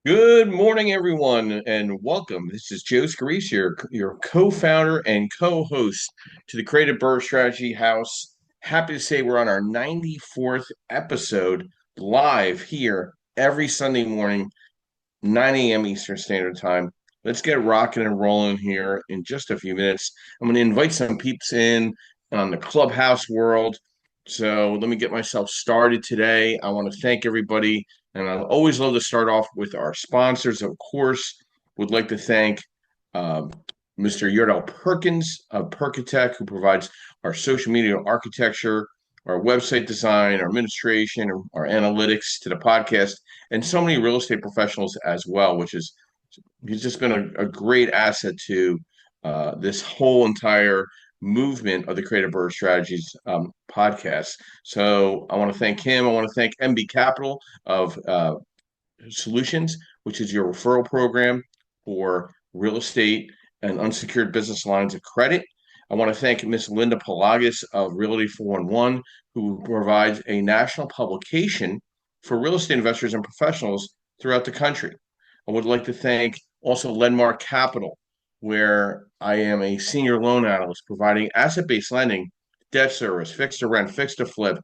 Good morning, everyone, and welcome. This is Joe Scarice, your co-founder and co-host to the Creative Birth Strategy House. Happy to say we're on our 94th episode live here every Sunday morning, 9 a.m. Eastern Standard Time. Let's get rocking and rolling here in just a few minutes. I'm going to invite some peeps in on the clubhouse world. So let me get myself started today. I want to thank everybody, and I always love to start off with our sponsors. Of course, would like to thank um, Mr. Yordell Perkins of Perkatech, who provides our social media architecture, our website design, our administration, our analytics to the podcast, and so many real estate professionals as well, which is he's just been a great asset to this whole entire movement of the Creative Birth Strategies podcast. So I want to thank him. I want to thank MB Capital of Solutions, which is your referral program for real estate and unsecured business lines of credit. I want to thank Ms. Linda Pelagas of Realty 411, who provides a national publication for real estate investors and professionals throughout the country. I would like to thank also Lenmark Capital, where I am a senior loan analyst providing asset-based lending, debt service, fixed to rent, fixed to flip,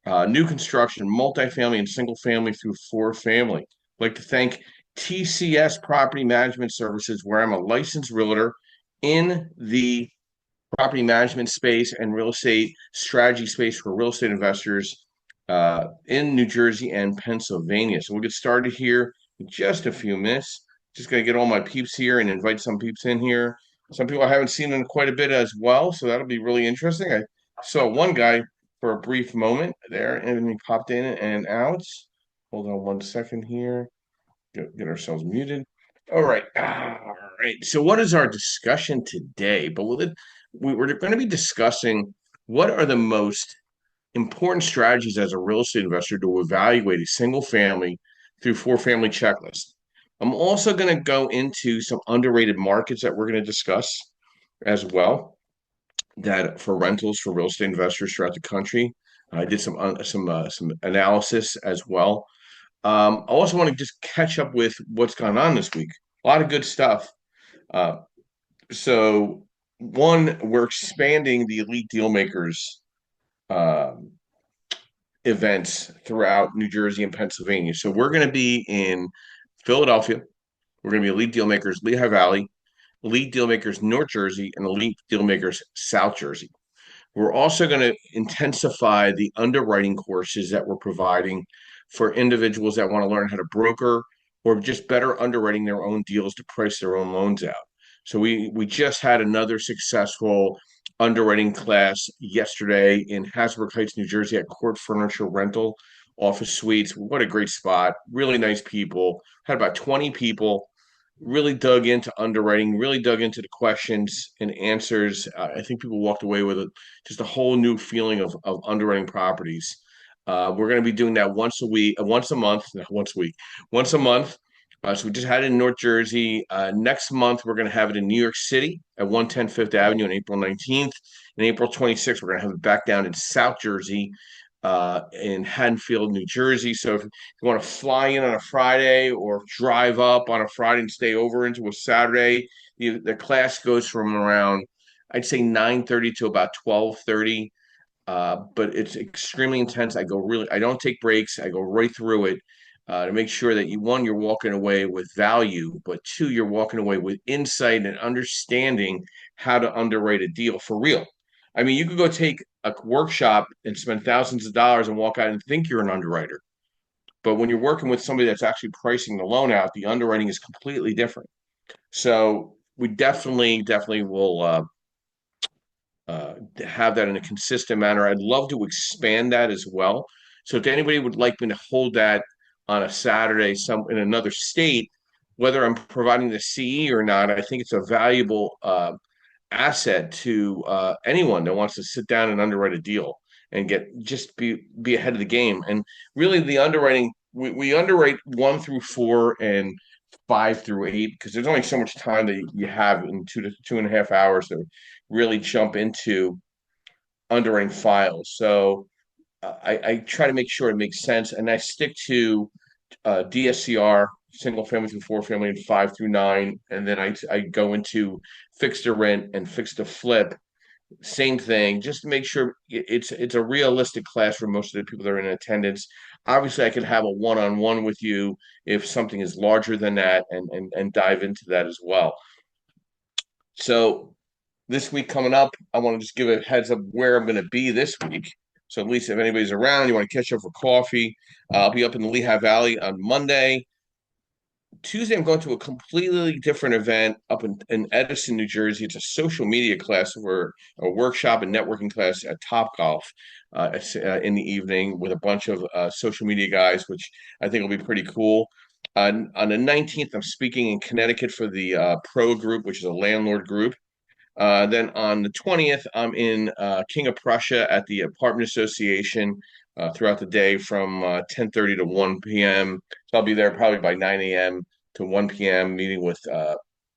new construction, multifamily, and single family through four family. I'd like to thank TCS Property Management Services, where I'm a licensed realtor in the property management space and real estate strategy space for real estate investors in New Jersey and Pennsylvania. So we'll get started here in just a few minutes. Just going to get all my peeps here and invite some peeps in here. Some people I haven't seen in quite a bit as well, so that'll be really interesting. I saw one guy for a brief moment there, and he popped in and out. Hold on one second here. Get ourselves muted. All right. All right. So, what is our discussion today? We're going to be discussing what are the most important strategies as a real estate investor to evaluate a single family through four family checklist. I'm also going to go into some underrated markets that we're going to discuss as well that for rentals for real estate investors throughout the country. I did some analysis as well. I also want to just catch up with what's gone on this week. A lot of good stuff. Uh, so one, we're expanding the Elite Dealmakers um, events throughout New Jersey and Pennsylvania. So we're going to be in Philadelphia. We're going to be Elite Dealmakers Lehigh Valley, Elite Dealmakers North Jersey, and Elite Dealmakers South Jersey. We're also going to intensify the underwriting courses that we're providing for individuals that want to learn how to broker or just better underwriting their own deals to price their own loans out. So we just had another successful underwriting class yesterday in Hasbrook Heights, New Jersey at Court Furniture Rental Office Suites. What a great spot. Really nice people. Had about 20 people, really dug into underwriting, really dug into the questions and answers. I think people walked away with just a whole new feeling of underwriting properties. We're going to be doing that once a week, once a month, not once a week, once a month. So we just had it in North Jersey. Next month, we're going to have it in New York City at 110 Fifth Avenue on April 19th. And April 26th, we're going to have it back down in South Jersey in Haddonfield, New Jersey. So if you want to fly in on a Friday or drive up on a Friday and stay over into a Saturday, the class goes from around, I'd say 9:30 to about 12:30. But it's extremely intense. I don't take breaks. I go right through it to make sure that one, you're walking away with value, but two, you're walking away with insight and understanding how to underwrite a deal for real. I mean, you could go take a workshop and spend thousands of dollars and walk out and think you're an underwriter. But when you're working with somebody that's actually pricing the loan out, the underwriting is completely different. So we definitely will have that in a consistent manner. I'd love to expand that as well. So if anybody would like me to hold that on a Saturday some in another state, whether I'm providing the CE or not, I think it's a valuable asset to anyone that wants to sit down and underwrite a deal and be ahead of the game. And really, the underwriting we underwrite 1 through 4 and 5 through 8 because there's only so much time that you have in 2 to 2.5 hours to really jump into underwriting files. So I try to make sure it makes sense, and I stick to DSCR single family through four family, and 5 through 9. And then I go into fixed to rent and fixed to flip. Same thing, just to make sure it's a realistic class for most of the people that are in attendance. Obviously, I could have a one-on-one with you if something is larger than that, and dive into that as well. So this week coming up, I want to just give a heads up where I'm going to be this week. So at least if anybody's around, you want to catch up for coffee, I'll be up in the Lehigh Valley on Monday. Tuesday, I'm going to a completely different event up in Edison, New Jersey. It's a social media class or a workshop and networking class at Topgolf in the evening with a bunch of social media guys, which I think will be pretty cool. On the 19th, I'm speaking in Connecticut for the Pro Group, which is a landlord group. Then on the 20th, I'm in King of Prussia at the Apartment Association throughout the day from 10:30 to 1 p.m. So I'll be there probably by 9 a.m. to 1 p.m. meeting with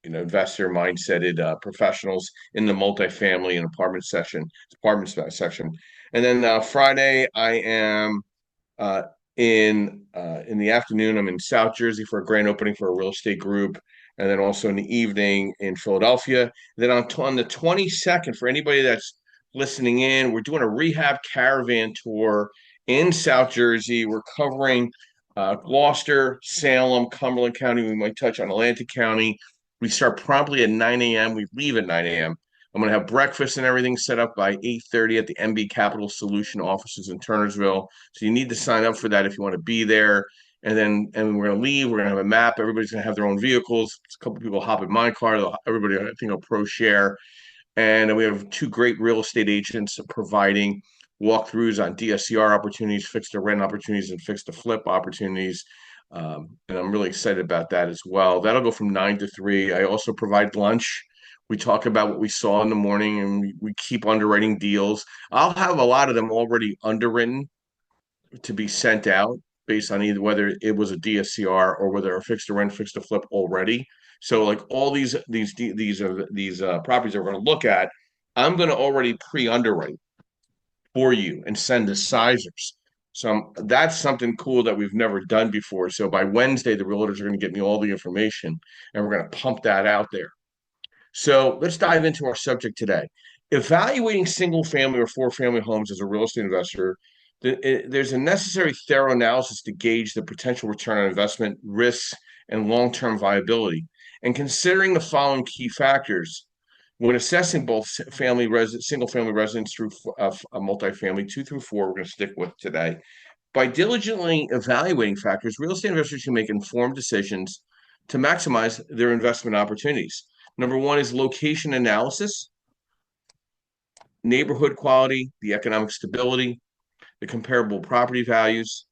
investor mindseted professionals in the multifamily and apartment section. And then Friday, I am uh, in the afternoon. I'm in South Jersey for a grand opening for a real estate group, and then also in the evening in Philadelphia. Then on the 22nd, for anybody that's listening in, we're doing a rehab caravan tour in South Jersey. We're covering Gloucester, Salem, Cumberland County. We might touch on Atlantic County. We start promptly at 9 a.m. We leave at 9 a.m. I'm going to have breakfast and everything set up by 8:30 at the MB Capital Solution offices in Turnersville. So you need to sign up for that if you want to be there. And we're going to leave. We're going to have a map. Everybody's going to have their own vehicles. A couple people hop in my car. Everybody, I think, will pro share. And we have two great real estate agents providing walkthroughs on DSCR opportunities, fixed to rent opportunities, and fixed to flip opportunities. And I'm really excited about that as well. That'll go from 9 to 3. I also provide lunch. We talk about what we saw in the morning, and we keep underwriting deals. I'll have a lot of them already underwritten to be sent out based on either whether it was a DSCR or whether a fixed to rent, fixed to flip already. So like all these properties that we're going to look at, I'm going to already pre-underwrite for you and send the sizers. So that's something cool that we've never done before. So by Wednesday, the realtors are going to get me all the information, and we're going to pump that out there. So let's dive into our subject today. Evaluating single family or four family homes as a real estate investor, there's a necessary thorough analysis to gauge the potential return on investment, risks, and long-term viability. And considering the following key factors when assessing both single family residents through a multifamily 2 through 4, we're going to stick with today. By diligently evaluating factors, real estate investors can make informed decisions to maximize their investment opportunities. Number one is location analysis, neighborhood quality, the economic stability, the comparable property values,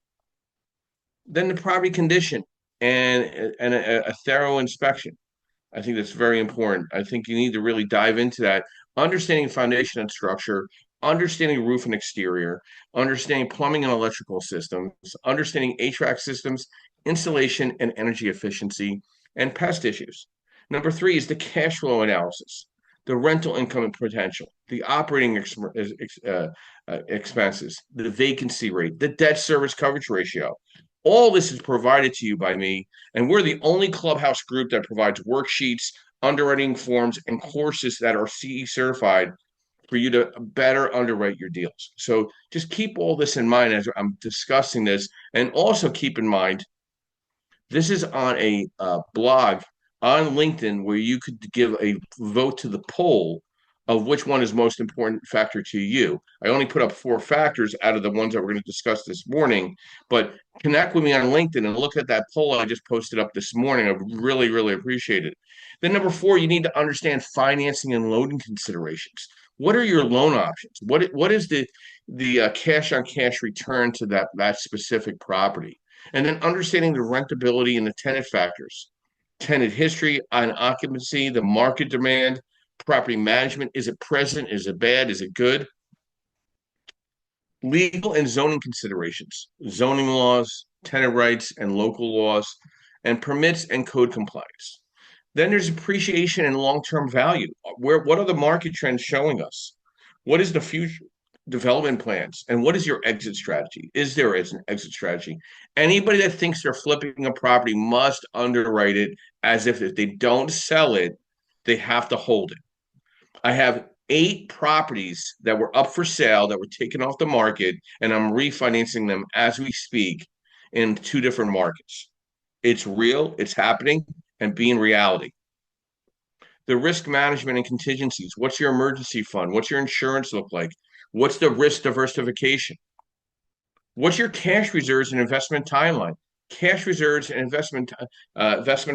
then the property condition, and a thorough inspection. I think that's very important. I think you need to really dive into that, understanding foundation and structure, understanding roof and exterior, understanding plumbing and electrical systems, understanding HVAC systems, installation and energy efficiency, and pest issues. Number three is the cash flow analysis, the rental income and potential, the operating expenses, the vacancy rate, the debt service coverage ratio. All this is provided to you by me, and we're the only clubhouse group that provides worksheets, underwriting forms, and courses that are CE certified for you to better underwrite your deals. So just keep all this in mind as I'm discussing this, and also keep in mind this is on a blog on LinkedIn where you could give a vote to the poll of which one is most important factor to you. I only put up 4 factors out of the ones that we're going to discuss this morning, but connect with me on LinkedIn and look at that poll I just posted up this morning. I really, really appreciate it. Then number 4, you need to understand financing and loan considerations. What are your loan options? What is the cash on cash return to that specific property? And then understanding the rentability and the tenant factors, tenant history on occupancy, the market demand, property management. Is it present? Is it bad? Is it good? Legal and zoning considerations, zoning laws, tenant rights and local laws, and permits and code compliance. Then there's appreciation and long-term value. What are the market trends showing us? What is the future? development plans, and what is your exit strategy? Is there an exit strategy? Anybody that thinks they're flipping a property must underwrite it as if they don't sell it, they have to hold it. I have 8 properties that were up for sale that were taken off the market, and I'm refinancing them as we speak in 2 different markets. It's real, it's happening, and being reality. The risk management and contingencies. What's your emergency fund? What's your insurance look like? What's the risk diversification? What's your cash reserves and investment timeline? Cash reserves and investment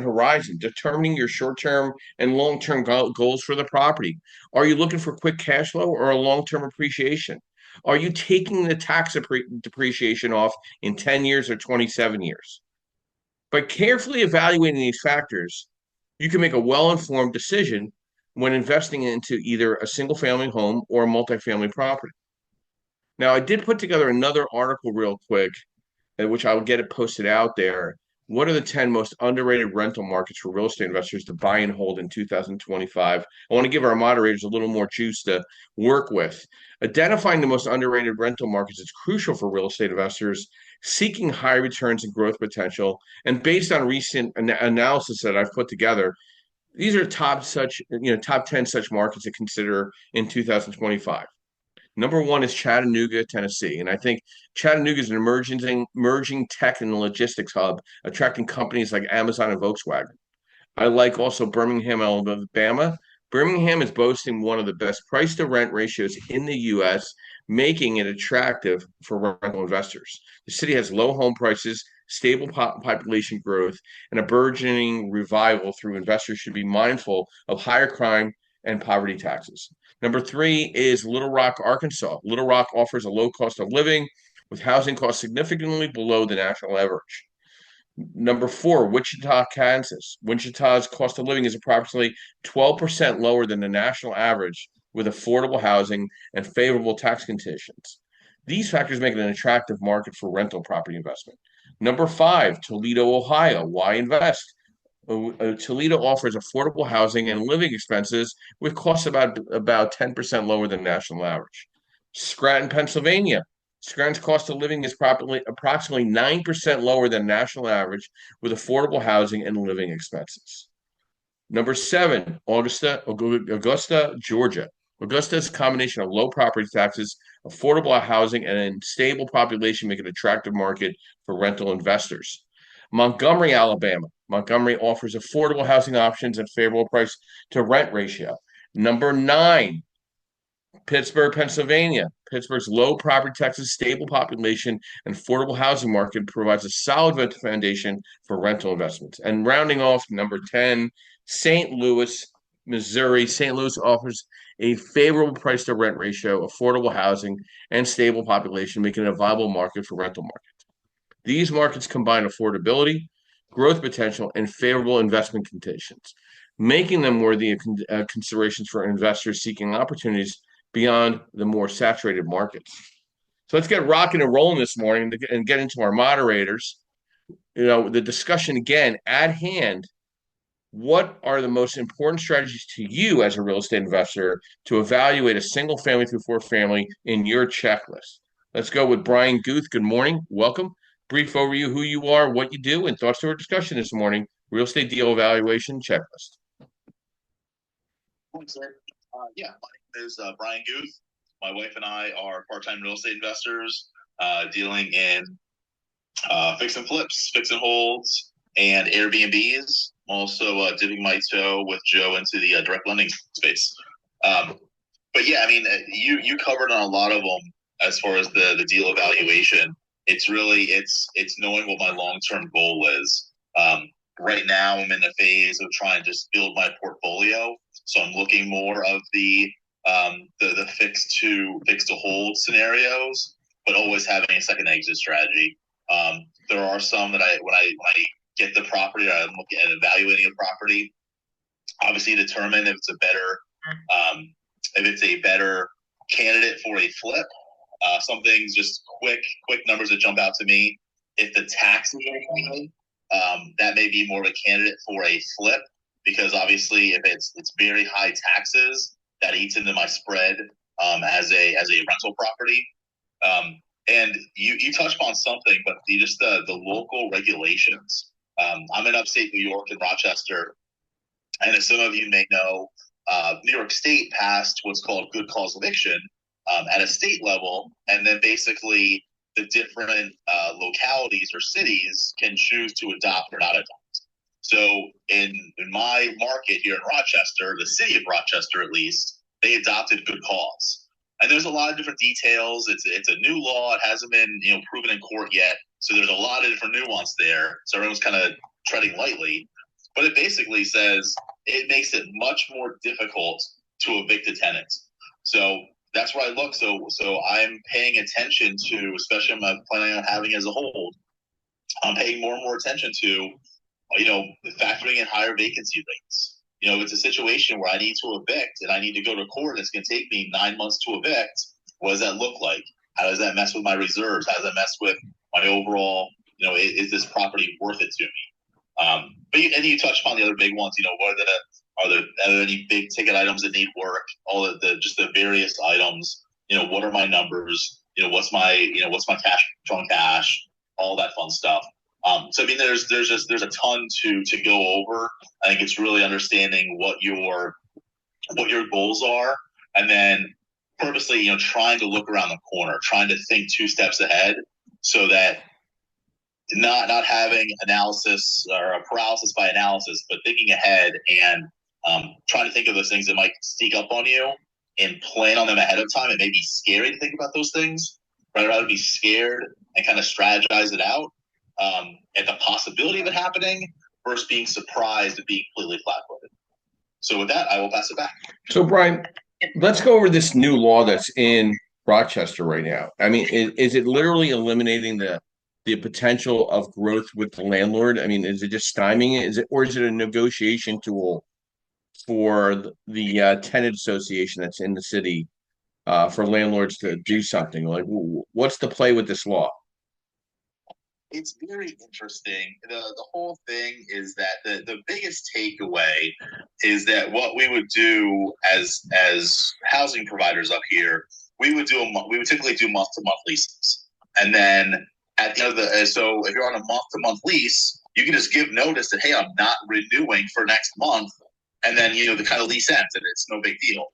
horizon, determining your short-term and long-term goals for the property. Are you looking for quick cash flow or a long-term appreciation? Are you taking the tax depreciation off in 10 years or 27 years? By carefully evaluating these factors, you can make a well-informed decision when investing into either a single-family home or a multifamily property. Now, I did put together another article real quick, which I will get it posted out there. What are the 10 most underrated rental markets for real estate investors to buy and hold in 2025? I want to give our moderators a little more juice to work with. Identifying the most underrated rental markets is crucial for real estate investors seeking high returns and growth potential. And based on recent analysis that I've put together, these are top 10 such markets to consider in 2025. Number one is Chattanooga, Tennessee. And I think Chattanooga is an emerging tech and logistics hub, attracting companies like Amazon and Volkswagen. I like also Birmingham, Alabama. Birmingham is boasting one of the best price to rent ratios in the U.S., making it attractive for rental investors. The city has low home prices, stable population growth, and a burgeoning revival through investors should be mindful of higher crime and poverty taxes. Number three is Little Rock, Arkansas. Little Rock offers a low cost of living with housing costs significantly below the national average. Number four, Wichita, Kansas. Wichita's cost of living is approximately 12% lower than the national average with affordable housing and favorable tax conditions. These factors make it an attractive market for rental property investment. Number five, Toledo, Ohio. Why invest? Toledo offers affordable housing and living expenses with costs about 10% lower than national average. Scranton, Pennsylvania. Scranton's cost of living is approximately 9% lower than national average with affordable housing and living expenses. Number seven, Augusta, Georgia. Augusta is a combination of low property taxes, affordable housing, and a stable population make it an attractive market for rental investors. Montgomery, Alabama. Montgomery offers affordable housing options and favorable price to rent ratio. Number nine, Pittsburgh, Pennsylvania. Pittsburgh's low property taxes, stable population, and affordable housing market provides a solid foundation for rental investments. And rounding off, number 10, St. Louis, Missouri. St. Louis offers a favorable price to rent ratio, affordable housing, and stable population, making it a viable market for rental markets. These markets combine affordability, growth potential, and favorable investment conditions, making them worthy of considerations for investors seeking opportunities beyond the more saturated markets. So let's get rocking and rolling this morning and get into our moderators. The discussion again at hand. What are the most important strategies to you as a real estate investor to evaluate a single family through 4-family in your checklist? Let's go with Brian Guth. Good morning. Welcome. Brief overview, who you are, what you do, and thoughts to our discussion this morning. Real estate deal evaluation checklist. Thanks, sir. Yeah, my name is Brian Guth. My wife and I are part-time real estate investors dealing in fix and flips, fix and holds, and Airbnbs. I'm also dipping my toe with Joe into the direct lending space. But yeah, I mean, you covered on a lot of them as far as the deal evaluation. It's really it's knowing what my long-term goal is. Right now, I'm in the phase of trying to just build my portfolio. So I'm looking more of the fixed to hold scenarios, but always having a second exit strategy. There are some that when I get the property, I'm looking at evaluating a property. Obviously, determine if it's a better candidate for a flip. Some things, just quick numbers that jump out to me. If the taxes are high, that may be more of a candidate for a flip, because obviously if it's very high taxes, that eats into my spread as a rental property. And you touched on something, but just the local regulations. I'm in upstate New York in Rochester, and as some of you may know, New York State passed what's called good cause eviction at a state level, and then basically the different localities or cities can choose to adopt or not adopt. So in my market here in Rochester, the city of Rochester at least, they adopted good cause. And there's a lot of different details. It's a new law. It hasn't been proven in court yet. So there's a lot of different nuance there. So everyone's kind of treading lightly. But it basically says it makes it much more difficult to evict a tenant. So that's where I look. So I'm paying attention to, especially I'm planning on having as a hold, I'm paying more and more attention to, factoring in higher vacancy rates. If it's a situation where I need to evict and I need to go to court and it's going to take me 9 months to evict, what does that look like? How does that mess with my reserves? How does that mess with my overall, is this property worth it to me? But you touched upon the other big ones. What are there any big ticket items that need work? All just the various items. What are my numbers? What's my cash on cash? All that fun stuff. So I mean, there's a ton to go over. I think it's really understanding what your goals are, and then purposely, trying to look around the corner, trying to think 2 steps ahead, so that not having analysis or a paralysis by analysis, but thinking ahead and trying to think of those things that might sneak up on you and plan on them ahead of time. It may be scary to think about those things, but I'd rather be scared and kind of strategize it out at the possibility of it happening versus being surprised at being completely flat-footed. So with that, I will pass it back. So Brian, let's go over this new law that's in Rochester right now. I mean, is it literally eliminating the potential of growth with the landlord? I mean, is it just stymieing it? Or is it a negotiation tool for the tenant association that's in the city for landlords to do something? Like, what's the play with this law? It's very interesting. The whole thing is that the biggest takeaway is that what we would do as housing providers up here, we would typically do month to month leases, and then at the end of so if you're on a month to month lease, you can just give notice that, hey, I'm not renewing for next month, and then the kind of lease ends and it's no big deal.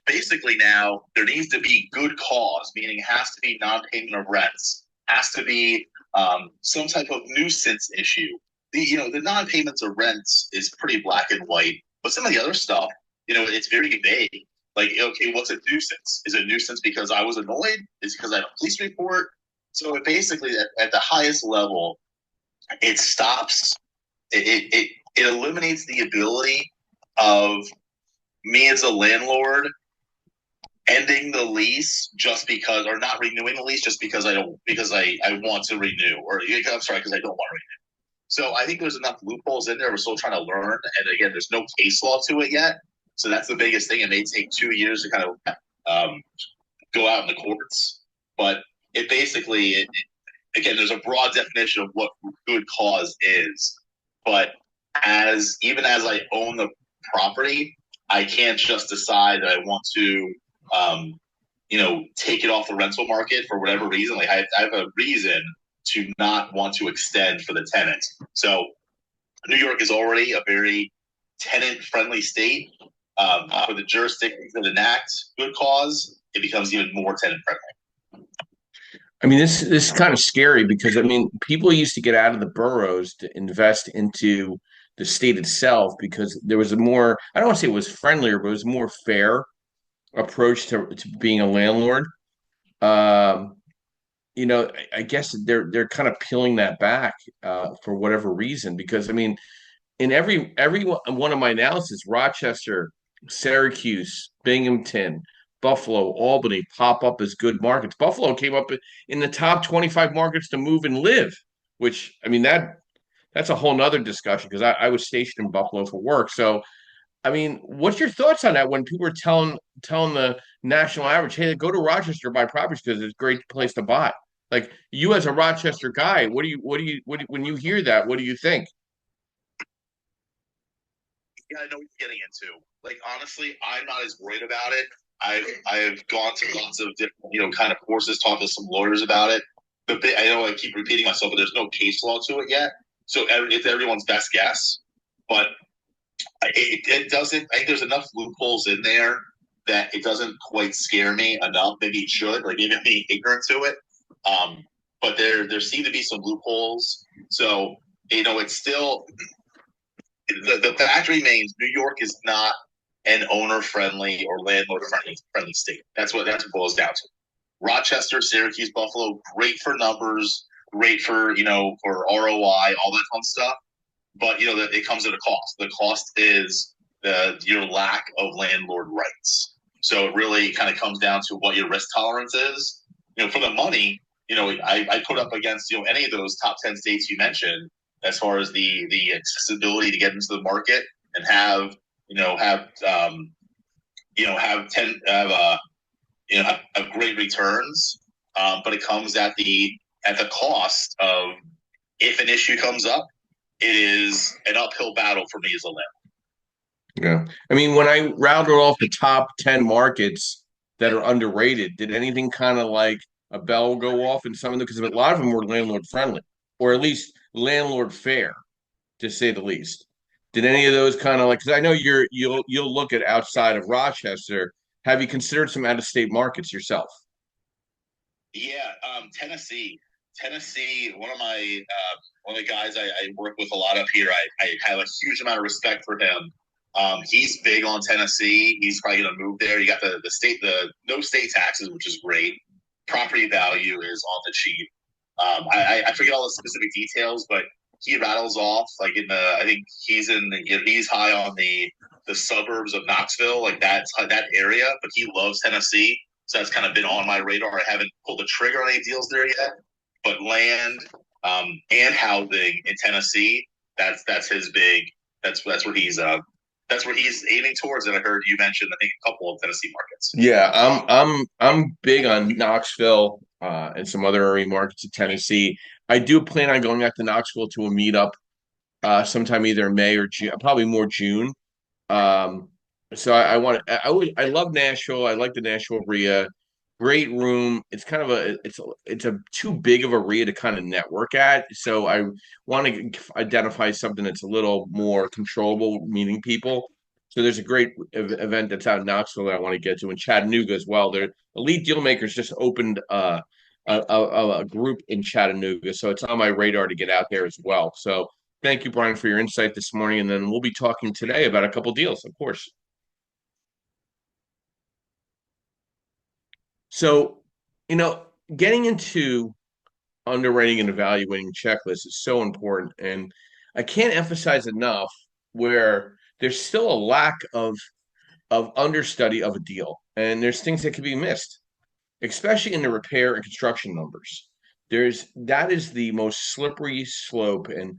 Basically now there needs to be good cause, meaning it has to be non-payment of rents, has to be some type of nuisance issue. The non-payments of rents is pretty black and white, but some of the other stuff, it's very vague. Like, okay, what's a nuisance? Is it a nuisance because I was annoyed? Is it because I have a police report? So it basically, at the highest level, it stops. It eliminates the ability of me as a landlord ending the lease just because, or not renewing the lease just because I want to renew, or I'm sorry, because I don't want to renew. So I think there's enough loopholes in there. We're still trying to learn, and again, there's no case law to it yet. So that's the biggest thing. It may take 2 years to kind of go out in the courts, but it basically, again, there's a broad definition of what good cause is. But even as I own the property, I can't just decide that I want to take it off the rental market for whatever reason. Like I have a reason to not want to extend for the tenant. So New York is already a very tenant-friendly state. For the jurisdictions that enact good cause, it becomes even more tenant-friendly. I mean, this is kind of scary because, I mean, people used to get out of the boroughs to invest into the state itself because there was a more, I don't want to say it was friendlier, but it was more fair approach to being a landlord. I guess they're kind of peeling that back for whatever reason, because I mean, in every one of my analysis, Rochester, Syracuse, Binghamton, Buffalo, Albany pop up as good markets. Buffalo came up in the top 25 markets to move and live, which, I mean, that's a whole nother discussion because I was stationed in Buffalo for work. So I mean, what's your thoughts on that when people are telling the national average, hey, go to Rochester, buy properties because it's a great place to buy? Like, you as a Rochester guy, what do you when you hear that, what do you think? Yeah, I know what you're getting into. Like, honestly, I'm not as worried about it. I've gone to lots of different kind of courses, talked to some lawyers about it. I know I keep repeating myself, but there's no case law to it yet, so it's everyone's best guess. But it doesn't. I think there's enough loopholes in there that it doesn't quite scare me enough. Maybe it should, like maybe I'm being ignorant to it. But there seem to be some loopholes. So it's still the fact remains: New York is not an owner-friendly or landlord-friendly state. That's what it boils down to. Rochester, Syracuse, Buffalo, great for numbers, great for for ROI, all that fun stuff. But it comes at a cost. The cost is your lack of landlord rights. So it really kind of comes down to what your risk tolerance is. For the money, I put up against any of those top 10 states you mentioned as far as the accessibility to get into the market and have great returns. But it comes at the cost of, if an issue comes up, it is an uphill battle for me as a landlord. Yeah. I mean, when I rounded off the top 10 markets that are underrated, did anything kind of like a bell go off in some of them? Because a lot of them were landlord friendly, or at least landlord fair, to say the least. Did any of those kind of like, because I know you'll look at outside of Rochester. Have you considered some out of state markets yourself? Yeah, Tennessee. One of the guys I work with a lot up here. I have a huge amount of respect for him. He's big on Tennessee. He's probably going to move there. You got the no state taxes, which is great. Property value is on the cheap. I forget all the specific details, but he rattles off like I think he's high on the suburbs of Knoxville, like that area. But he loves Tennessee, so that's kind of been on my radar. I haven't pulled the trigger on any deals there yet, but land and housing in Tennessee, that's his big. That's where he's aiming towards. And I heard you mention, I think, a couple of Tennessee markets. Yeah, I'm big on Knoxville and some other area markets in Tennessee. I do plan on going out to Knoxville to a meetup sometime either in May or June, probably more June. Um, so I love Nashville. I like the Nashville RIA. Great room. It's kind of it's a too big of a RIA to kind of network at. So I want to identify something that's a little more controllable, meeting people. So there's a great event that's out in Knoxville that I want to get to, in Chattanooga as well. Their Elite Dealmakers just opened a group in Chattanooga, so it's on my radar to get out there as well. So thank you, Brian, for your insight this morning, and then we'll be talking today about a couple deals, of course. So, getting into underwriting and evaluating checklists is so important, and I can't emphasize enough where there's still a lack of understudy of a deal, and there's things that can be missed, especially in the repair and construction numbers. That is the most slippery slope. And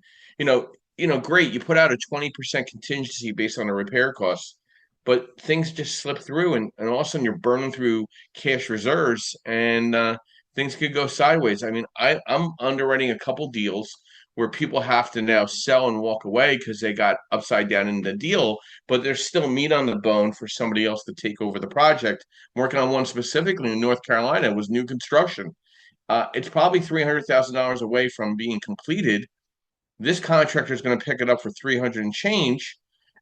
great, you put out a 20% contingency based on the repair costs, but things just slip through, and all of a sudden you're burning through cash reserves, and things could go sideways. I mean, I'm underwriting a couple deals where people have to now sell and walk away because they got upside down in the deal, but there's still meat on the bone for somebody else to take over the project. I'm working on one specifically in North Carolina. It was new construction. It's probably $300,000 away from being completed. This contractor is going to pick it up for 300 and change,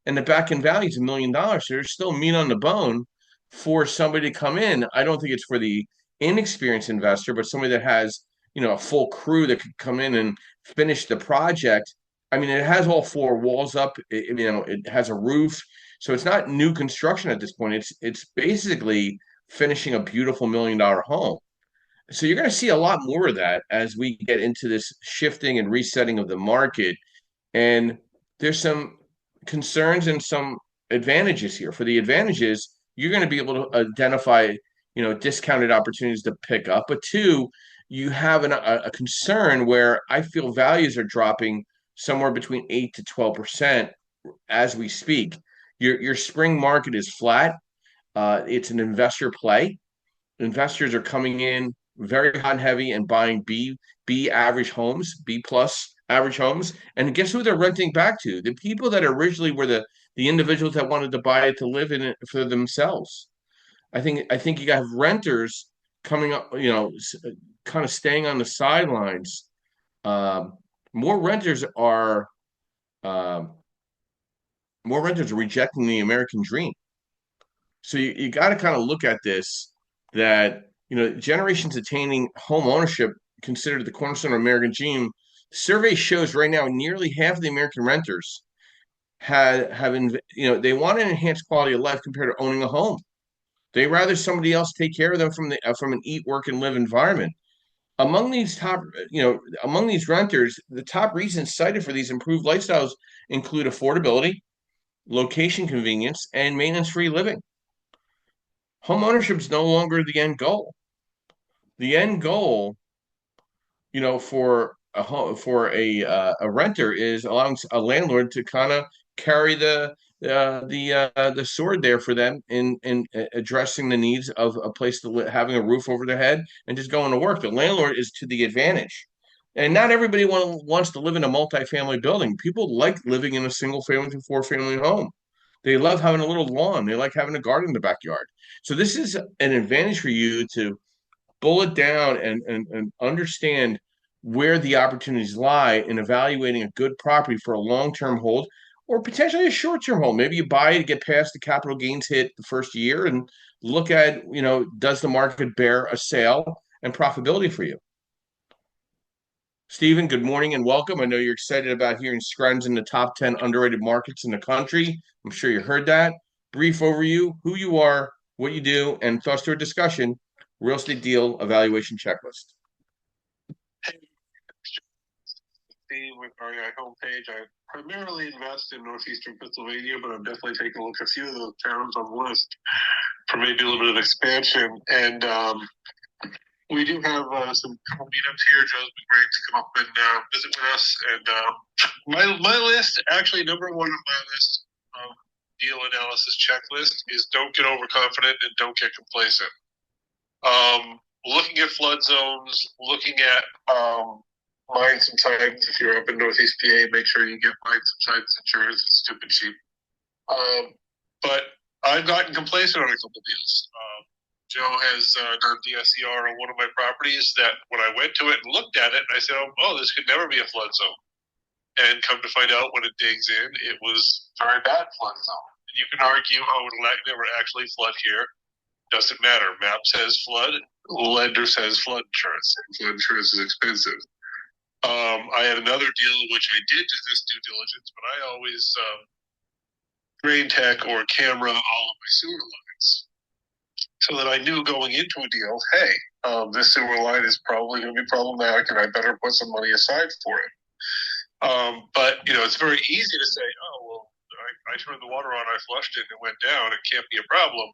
and the back end value is $1 million. So there's still meat on the bone for somebody to come in. I don't think it's for the inexperienced investor, but somebody that has a full crew that could come in and finish the project. I mean, it has all four walls up. It has a roof, so it's not new construction at this point. It's basically finishing a beautiful $1 million home. So you're going to see a lot more of that as we get into this shifting and resetting of the market. And there's some concerns and some advantages here. For the advantages, you're going to be able to identify, discounted opportunities to pick up. But two, you have a concern where I feel values are dropping somewhere between 8 to 12% as we speak. Your spring market is flat. It's an investor play. Investors are coming in very hot and heavy and buying B average homes, B plus average homes. And guess who they're renting back to? The people that originally were the individuals that wanted to buy it to live in it for themselves. I think you have renters coming up, kind of staying on the sidelines. Um, more renters are um, more renters are rejecting the American dream. So you got to kind of look at this that generations attaining home ownership considered the cornerstone of American dream. Survey shows right now nearly half of the American renters they want an enhanced quality of life compared to owning a home. They rather somebody else take care of them from an eat, work, and live environment. Among these renters, the top reasons cited for these improved lifestyles include affordability, location convenience, and maintenance-free living. Home ownership is no longer the end goal. The end goal, for a renter is allowing a landlord to kind of carry the sword there for them in addressing the needs of a place to live, having a roof over their head, and just going to work. The landlord is to the advantage. And not everybody wants to live in a multifamily building. People like living in a single family to four family home. They love having a little lawn. They like having a garden in the backyard. So this is an advantage for you to bullet down and understand where the opportunities lie in evaluating a good property for a long-term hold or potentially a short-term hold. Maybe you buy it, get past the capital gains hit the first year and look at, does the market bear a sale and profitability for you? Stephen, good morning and welcome. I know you're excited about hearing Scranton's in the top 10 underrated markets in the country. I'm sure you heard that. Brief overview, who you are, what you do, and thoughts to a discussion. Real estate deal evaluation checklist. Regarding our homepage, I primarily invest in northeastern Pennsylvania, but I'm definitely taking a look at a few of those towns on the list for maybe a little bit of expansion. And we do have some meetups here. Joe's been great to come up and visit with us. And my list, actually, number one on my list of deal analysis checklist is don't get overconfident and don't get complacent. Looking at flood zones, looking at mine subsidence. If you're up in Northeast PA, make sure you get mine subsidence insurance. It's stupid cheap. But I've gotten complacent on a couple of deals. Joe has done DSCR on one of my properties that when I went to it and looked at it, I said, oh, this could never be a flood zone. And come to find out when it digs in, it was a very bad flood zone. And you can argue, it never actually flood here. Doesn't matter. Map says flood. Lender says flood insurance. Flood insurance is expensive. I had another deal which I did do this due diligence, but I always drain tech or camera all of my sewer lines so that I knew going into a deal, hey, this sewer line is probably going to be problematic and I better put some money aside for it. But, it's very easy to say, oh, well, I turned the water on, I flushed it, and it went down. It can't be a problem.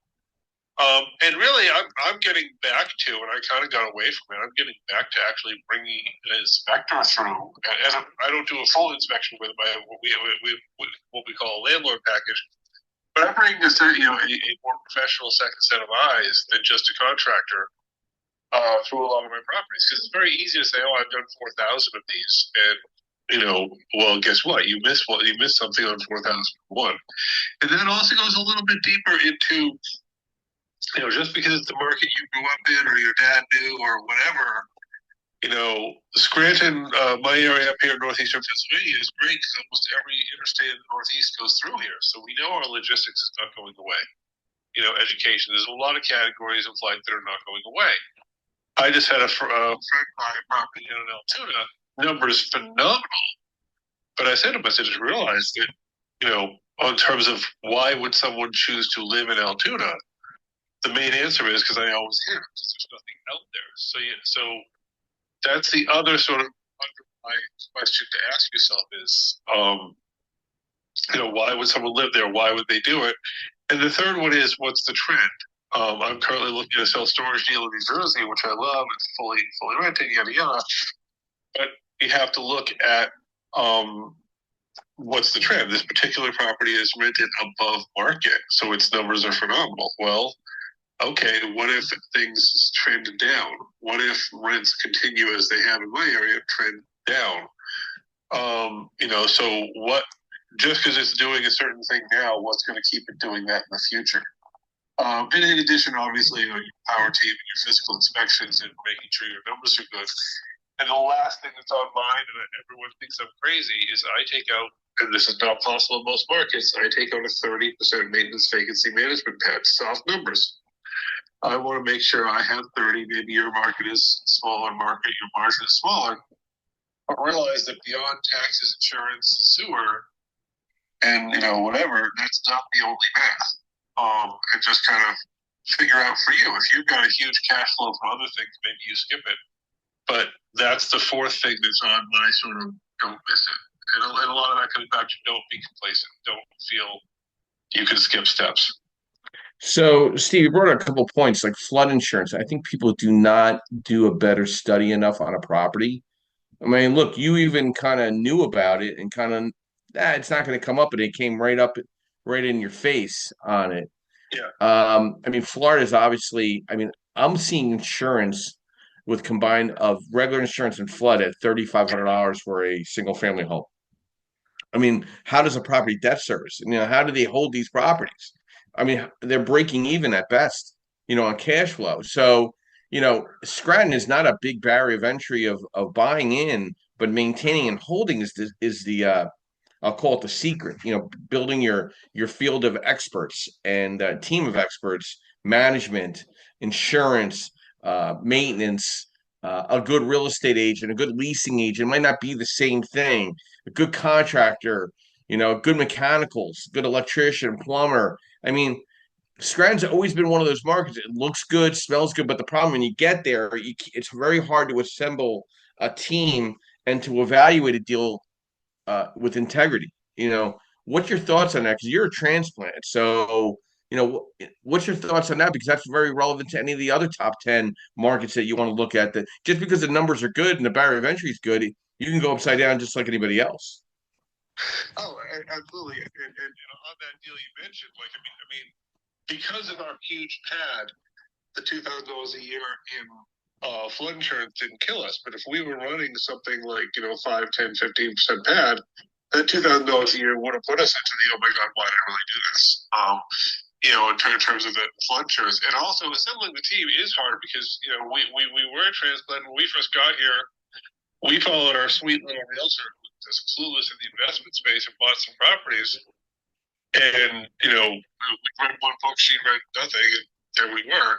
And really, I'm getting back to, and I kind of got away from it. I'm getting back to actually bringing an inspector through. And I don't do a full inspection with my what we call a landlord package, but I bring a more professional second set of eyes than just a contractor through a lot of my properties, because it's very easy to say, oh, I've done 4,000 of these, and well, guess what? You missed something on 4,001, and then it also goes a little bit deeper into. Just because it's the market you grew up in or your dad knew or whatever, Scranton, my area up here in northeastern Pennsylvania is great because almost every interstate in the Northeast goes through here. So we know our logistics is not going away. Education, there's a lot of categories of life that are not going away. I just had a friend buy a property in Altoona. Numbers phenomenal. But I said to him, I just realized that, in terms of why would someone choose to live in Altoona, the main answer is because I always have, because there's nothing out there. So that's the other sort of underlying question to ask yourself is, why would someone live there? Why would they do it? And the third one is, what's the trend? I'm currently looking at a self-storage deal in New Jersey, which I love. It's fully rented, yada yada. But you have to look at what's the trend. This particular property is rented above market, so its numbers are phenomenal. Well, okay, what if things trend down? What if rents continue as they have in my area, trend down? So what, just because it's doing a certain thing now, what's going to keep it doing that in the future? And in addition, obviously, your power team and your physical inspections and making sure your numbers are good. And the last thing that's on mine, and everyone thinks I'm crazy, is I take out, and this is not possible in most markets, I take out a 30% maintenance vacancy management pad, soft numbers. I want to make sure I have 30. Maybe your market is smaller market, your margin is smaller. But realize that beyond taxes, insurance, sewer, and whatever, that's not the only math. And just kind of figure out for you, if you've got a huge cash flow from other things, maybe you skip it. But that's the fourth thing that's on my sort of don't miss it. And a lot of that comes back to don't be complacent. Don't feel you can skip steps. So, Steve, you brought up a couple of points like flood insurance. I think people do not do a better study enough on a property. I mean, look, you even kind of knew about it and kind of, it's not going to come up, but it came right up, right in your face on it. Yeah. I mean, Florida is obviously, I mean, I'm seeing insurance with combined of regular insurance and flood at $3,500 for a single family home. I mean, how does a property debt service? How do they hold these properties? I mean, they're breaking even at best, on cash flow. So, Scranton is not a big barrier of entry of buying in, but maintaining and holding is the I'll call it the secret. Building your field of experts and team of experts, management, insurance, maintenance, a good real estate agent, a good leasing agent. It might not be the same thing. A good contractor, good mechanicals, good electrician, plumber. I mean, Scranton's always been one of those markets. It looks good, smells good, but the problem when you get there, it's very hard to assemble a team and to evaluate a deal with integrity. What's your thoughts on that? Because you're a transplant, so what's your thoughts on that? Because that's very relevant to any of the other top 10 markets that you want to look at. That just because the numbers are good and the barrier of entry is good, you can go upside down just like anybody else. Oh, absolutely. And on that deal you mentioned, because of our huge pad, the $2,000 a year in flood insurance didn't kill us. But if we were running something like 5, 10, 15% pad, that $2,000 a year would have put us into the oh my god, why did I really do this? In terms of the flood insurance, and also assembling the team is hard because we were a transplant when we first got here. We followed our sweet little realtor who was clueless in the investment space and bought some properties. And, we read one book, she read nothing, and there we were.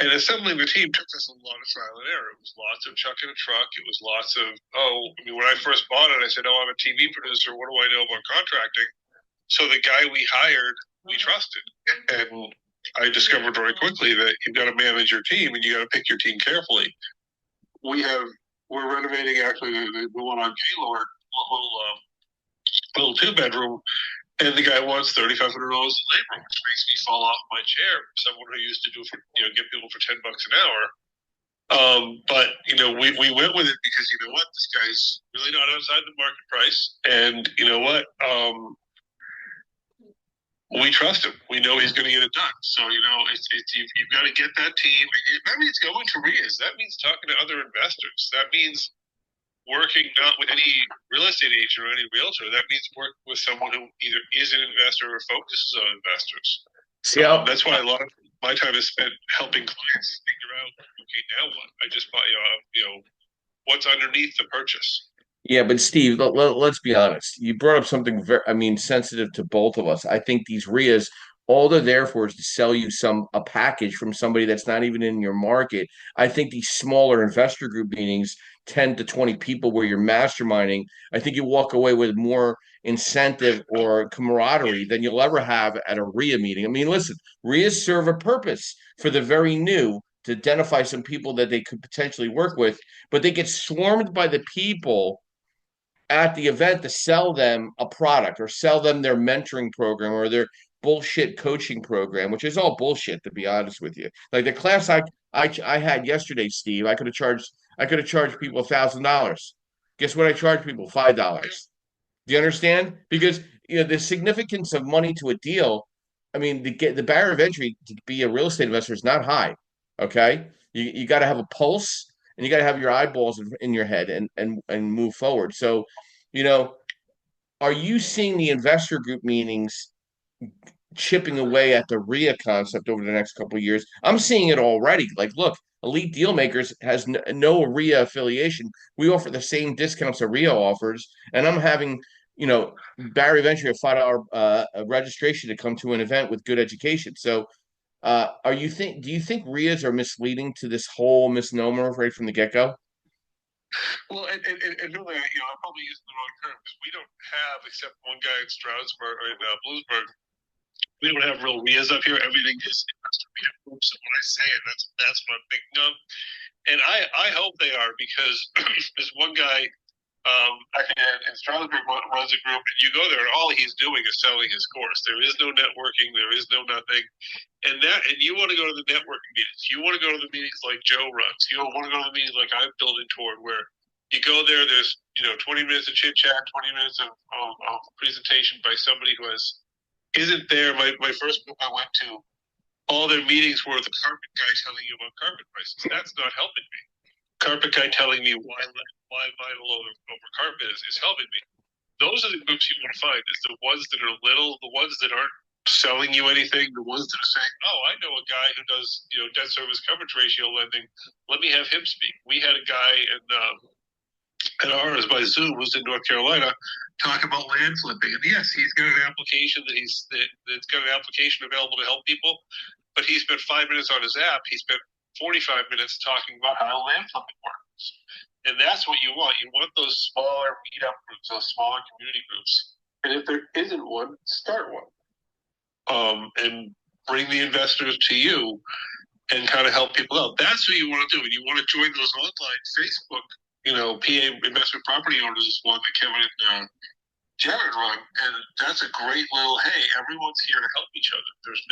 And assembling the team took us a lot of trial and error. It was lots of chucking a truck. It was lots of, when I first bought it, I said, I'm a TV producer. What do I know about contracting? So the guy we hired, we trusted. And I discovered very quickly that you've got to manage your team and you got to pick your team carefully. We're renovating actually the one on Gaylord, little 2-bedroom, and the guy wants $3,500 in labor, which makes me fall off my chair. Someone who used to get people for $10 an hour. But we went with it because this guy's really not outside the market price, and we trust him. We know he's going to get it done. So you've got to get that team. That means going to RIAs. That means talking to other investors. That means working not with any real estate agent or any realtor. That means work with someone who either is an investor or focuses on investors. That's why a lot of my time is spent helping clients figure out, okay, now what? I just bought what's underneath the purchase. Yeah, but Steve, let's be honest. You brought up something very, sensitive to both of us. I think these RIAs, all they're there for is to sell you a package from somebody that's not even in your market. I think these smaller investor group meetings, 10 to 20 people where you're masterminding, I think you walk away with more incentive or camaraderie than you'll ever have at a RIA meeting. Listen, RIAs serve a purpose for the very new to identify some people that they could potentially work with, but they get swarmed by the people at the event to sell them a product or sell them their mentoring program or their bullshit coaching program, which is all bullshit, to be honest with you. Like the class I had yesterday, Steve, I could have charged people $1,000. Guess what? I charged people $5. Do you understand? Because the significance of money to a deal. The barrier of entry to be a real estate investor is not high. Okay, you got to have a pulse and you got to have your eyeballs in your head and move forward. So, are you seeing the investor group meetings chipping away at the RIA concept over the next couple of years. I'm seeing it already. Like, look, Elite Dealmakers has no RIA affiliation. We offer the same discounts that RIA offers, and I'm having, barrier of entry of $5 registration to come to an event with good education. So, do you think RIAs are misleading to this whole misnomer right from the get go? Well, and really, I'm probably using the wrong term because we don't have, except one guy in Stroudsburg or in Bluesburg, we don't have real RIAs up here. Everything is investor RIA groups. And when I say it, that's what I'm thinking of. And I hope they are, because there's one guy in Stroudsburg runs a group, and you go there, and all he's doing is selling his course. There is no networking. There is no nothing. And you want to go to the networking meetings. You want to go to the meetings like Joe runs. You don't want to go to the meetings like I'm building toward, where you go there, there's 20 minutes of chit chat, 20 minutes of presentation by somebody who isn't there. My first group I went to, all their meetings were the carpet guy telling you about carpet prices. That's not helping me. Carpet guy telling me why vinyl over carpet is helping me. Those are the groups you want to find. Is the ones that are little, the ones that aren't selling you anything, the ones that are saying, "Oh, I know a guy who does debt service coverage ratio lending. Let me have him speak." We had a guy at ours by Zoom who's in North Carolina talk about land flipping, and yes, he's got an application that's got an application available to help people, but he spent 5 minutes on his app. He spent 45 minutes talking about how land flipping works. And that's what you want. You want those smaller meetup groups, those smaller community groups. And if there isn't one, start one. And bring the investors to you and kind of help people out. That's what you want to do. And you want to join those online Facebook, PA investment property owners is one that Kevin and Jared run. And that's a great little, hey, everyone's here to help each other. There's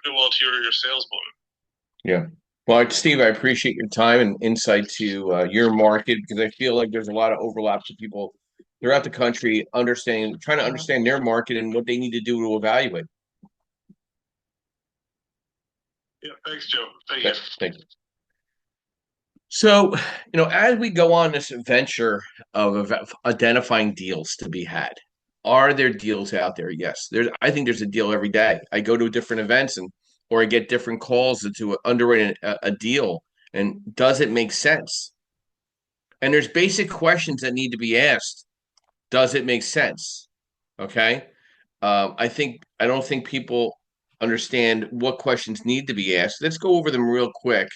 no ulterior sales motive. Yeah. Well, Steve, I appreciate your time and insight to your market, because I feel like there's a lot of overlaps with people throughout the country trying to understand their market and what they need to do to evaluate. Yeah, thanks, Joe. Thank you. Thank you. So, as we go on this venture of identifying deals to be had, are there deals out there? Yes. I think there's a deal every day. I go to different events or I get different calls to underwrite a deal. And does it make sense? And there's basic questions that need to be asked. Does it make sense? Okay. I don't think people understand what questions need to be asked. Let's go over them real quick.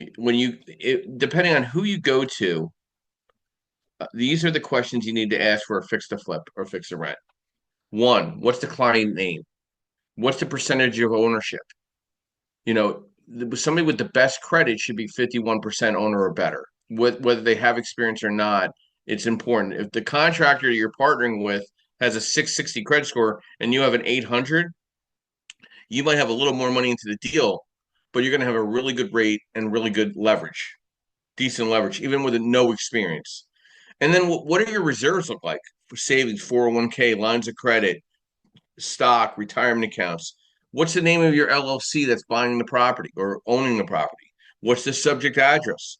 Depending on who you go to, these are the questions you need to ask for a fix to flip or fix to rent. One, what's the client name? What's the percentage of ownership? Somebody with the best credit should be 51% owner or better. Whether they have experience or not, it's important. If the contractor you're partnering with has a 660 credit score and you have an 800, you might have a little more money into the deal, but you're going to have a really good rate and really good leverage, decent leverage, even with no experience. And then what do your reserves look like for savings, 401k, lines of credit, stock, retirement accounts? What's the name of your LLC that's buying the property or owning the property? What's the subject address?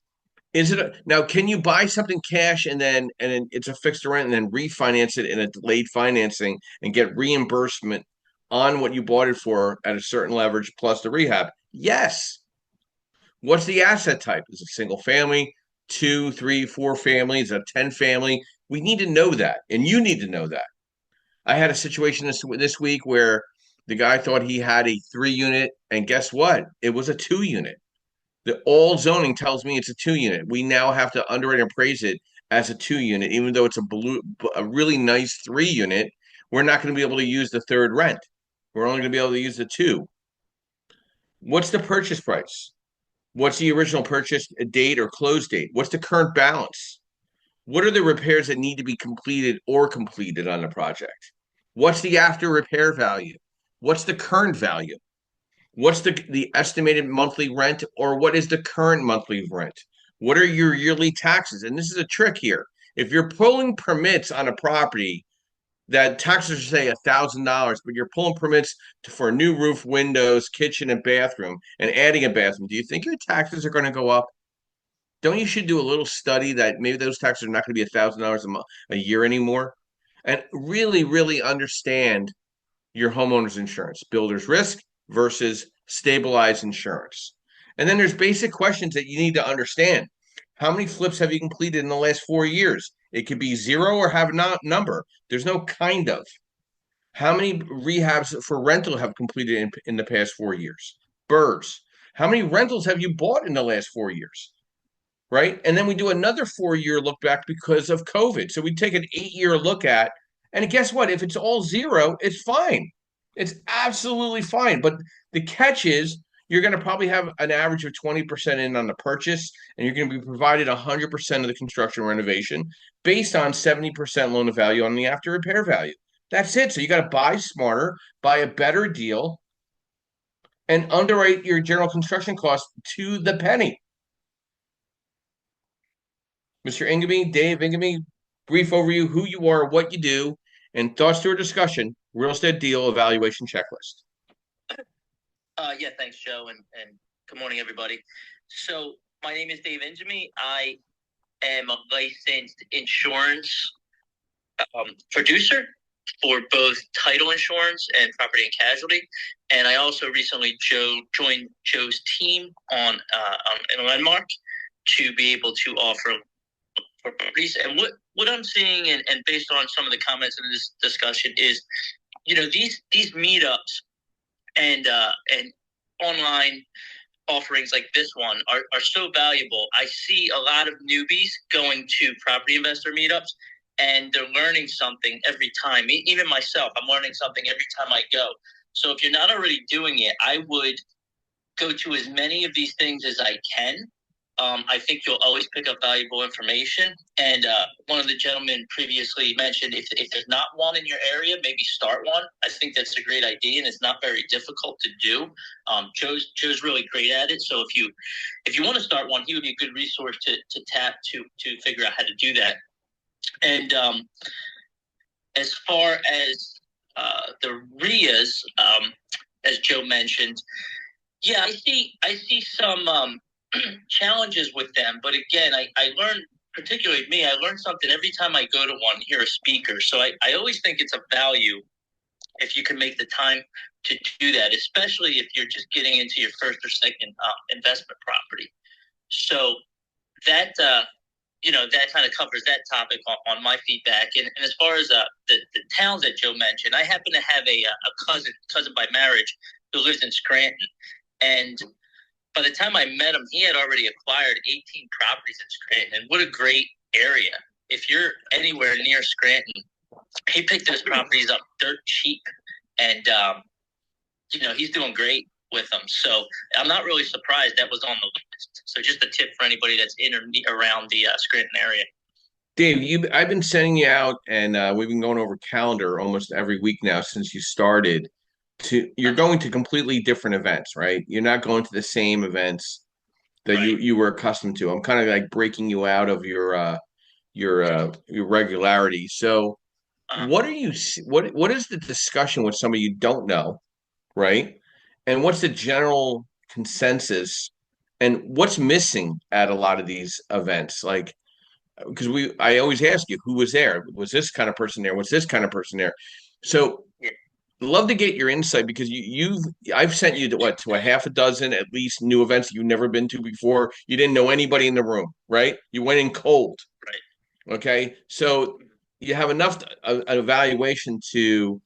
Now, can you buy something cash and then it's a fixed rent and then refinance it in a delayed financing and get reimbursement on what you bought it for at a certain leverage plus the rehab? Yes. What's the asset type? Is it single family, 2, 3, 4 families, a 10 family? We need to know that, and you need to know that. I had a situation this week where the guy thought he had a 3-unit, and guess what? It was a 2-unit. The all zoning tells me it's a 2-unit. We now have to underwrite and appraise it as a 2-unit, even though it's a really nice 3-unit. We're not going to be able to use the third rent. We're only going to be able to use the 2. What's the purchase price? What's the original purchase date or close date? What's the current balance? What are the repairs that need to be completed on the project? What's the after repair value? What's the current value? What's the estimated monthly rent, or what is the current monthly rent? What are your yearly taxes? And this is a trick here. If you're pulling permits on a property that taxes say $1,000, but you're pulling permits for a new roof, windows, kitchen, and bathroom, and adding a bathroom, do you think your taxes are going to go up? Don't you should do a little study that maybe those taxes are not going to be $1,000 a year anymore, and really, really understand your homeowner's insurance, builder's risk versus stabilized insurance. And then there's basic questions that you need to understand. How many flips have you completed in the last 4 years? It could be zero or have not number. There's no kind of. How many rehabs for rental have completed in the past 4 years? Birds. How many rentals have you bought in the last 4 years? Right. And then we do another 4 year look back because of COVID. So we take an 8 year look at, and guess what? If it's all zero, it's fine. It's absolutely fine. But the catch is you're going to probably have an average of 20% in on the purchase, and you're going to be provided 100% of the construction renovation based on 70% loan to value on the after repair value. That's it. So you got to buy smarter, buy a better deal, and underwrite your general construction costs to the penny. Mr. Ingamy, Dave Ingamy, brief overview, who you are, what you do, and thoughts to our discussion, real estate deal evaluation checklist. Yeah, thanks, Joe, and good morning, everybody. So my name is Dave Ingamy. I am a licensed insurance producer for both title insurance and property and casualty. And I also recently joined Joe's team on Landmark to be able to offer for properties. And what I'm seeing, and based on some of the comments in this discussion, is these meetups and online offerings like this one are so valuable. I see a lot of newbies going to property investor meetups, and they're learning something every time. Even myself, I'm learning something every time I go. So if you're not already doing it, I would go to as many of these things as I can. I think you'll always pick up valuable information. And one of the gentlemen previously mentioned, if there's not one in your area, maybe start one. I think that's a great idea, and it's not very difficult to do. Joe's really great at it. So if you want to start one, he would be a good resource to tap to figure out how to do that. And as far as the RIAs, as Joe mentioned, yeah, I see some challenges with them. But again, I learned, particularly me, I learned something every time I go to one, hear a speaker. So I always think it's a value if you can make the time to do that, especially if you're just getting into your first or second investment property. So that that kind of covers that topic on my feedback. And as far as the towns that Joe mentioned, I happen to have a cousin by marriage who lives in Scranton. And by the time I met him, he had already acquired 18 properties in Scranton. And what a great area. If you're anywhere near Scranton, he picked those properties up dirt cheap. And, he's doing great with them. So I'm not really surprised that was on the list. So just a tip for anybody that's in or around the Scranton area. Dave, I've been sending you out, and we've been going over calendar almost every week now since you started. You're going to completely different events, right? You're not going to the same events that Right. you were accustomed to. I'm kind of like breaking you out of your regularity. So, what is the discussion with somebody you don't know, right? And what's the general consensus, and what's missing at a lot of these events? Like, because I always ask you, who was there? Was this kind of person there? Was this kind of person there? So love to get your insight, because I've sent you to a half a dozen at least new events that you've never been to before. You didn't know anybody in the room, right? You went in cold. Right. Okay. So you have enough an evaluation to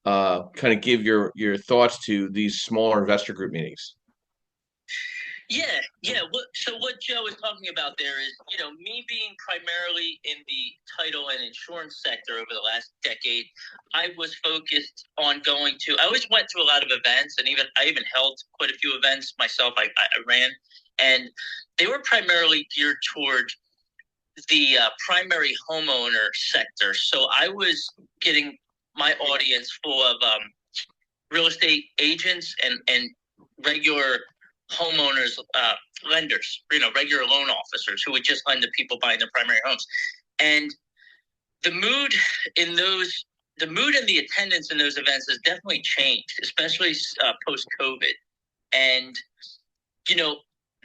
kind of give your thoughts to these smaller investor group meetings. Yeah. So what Joe is talking about there is, me being primarily in the title and insurance sector over the last decade, I was focused on I always went to a lot of events, and I even held quite a few events myself. I ran, and they were primarily geared toward the primary homeowner sector. So I was getting my audience full of real estate agents and regular homeowners, lenders, regular loan officers who would just lend to people buying their primary homes. And the mood and the attendance in those events has definitely changed, especially post-COVID. And,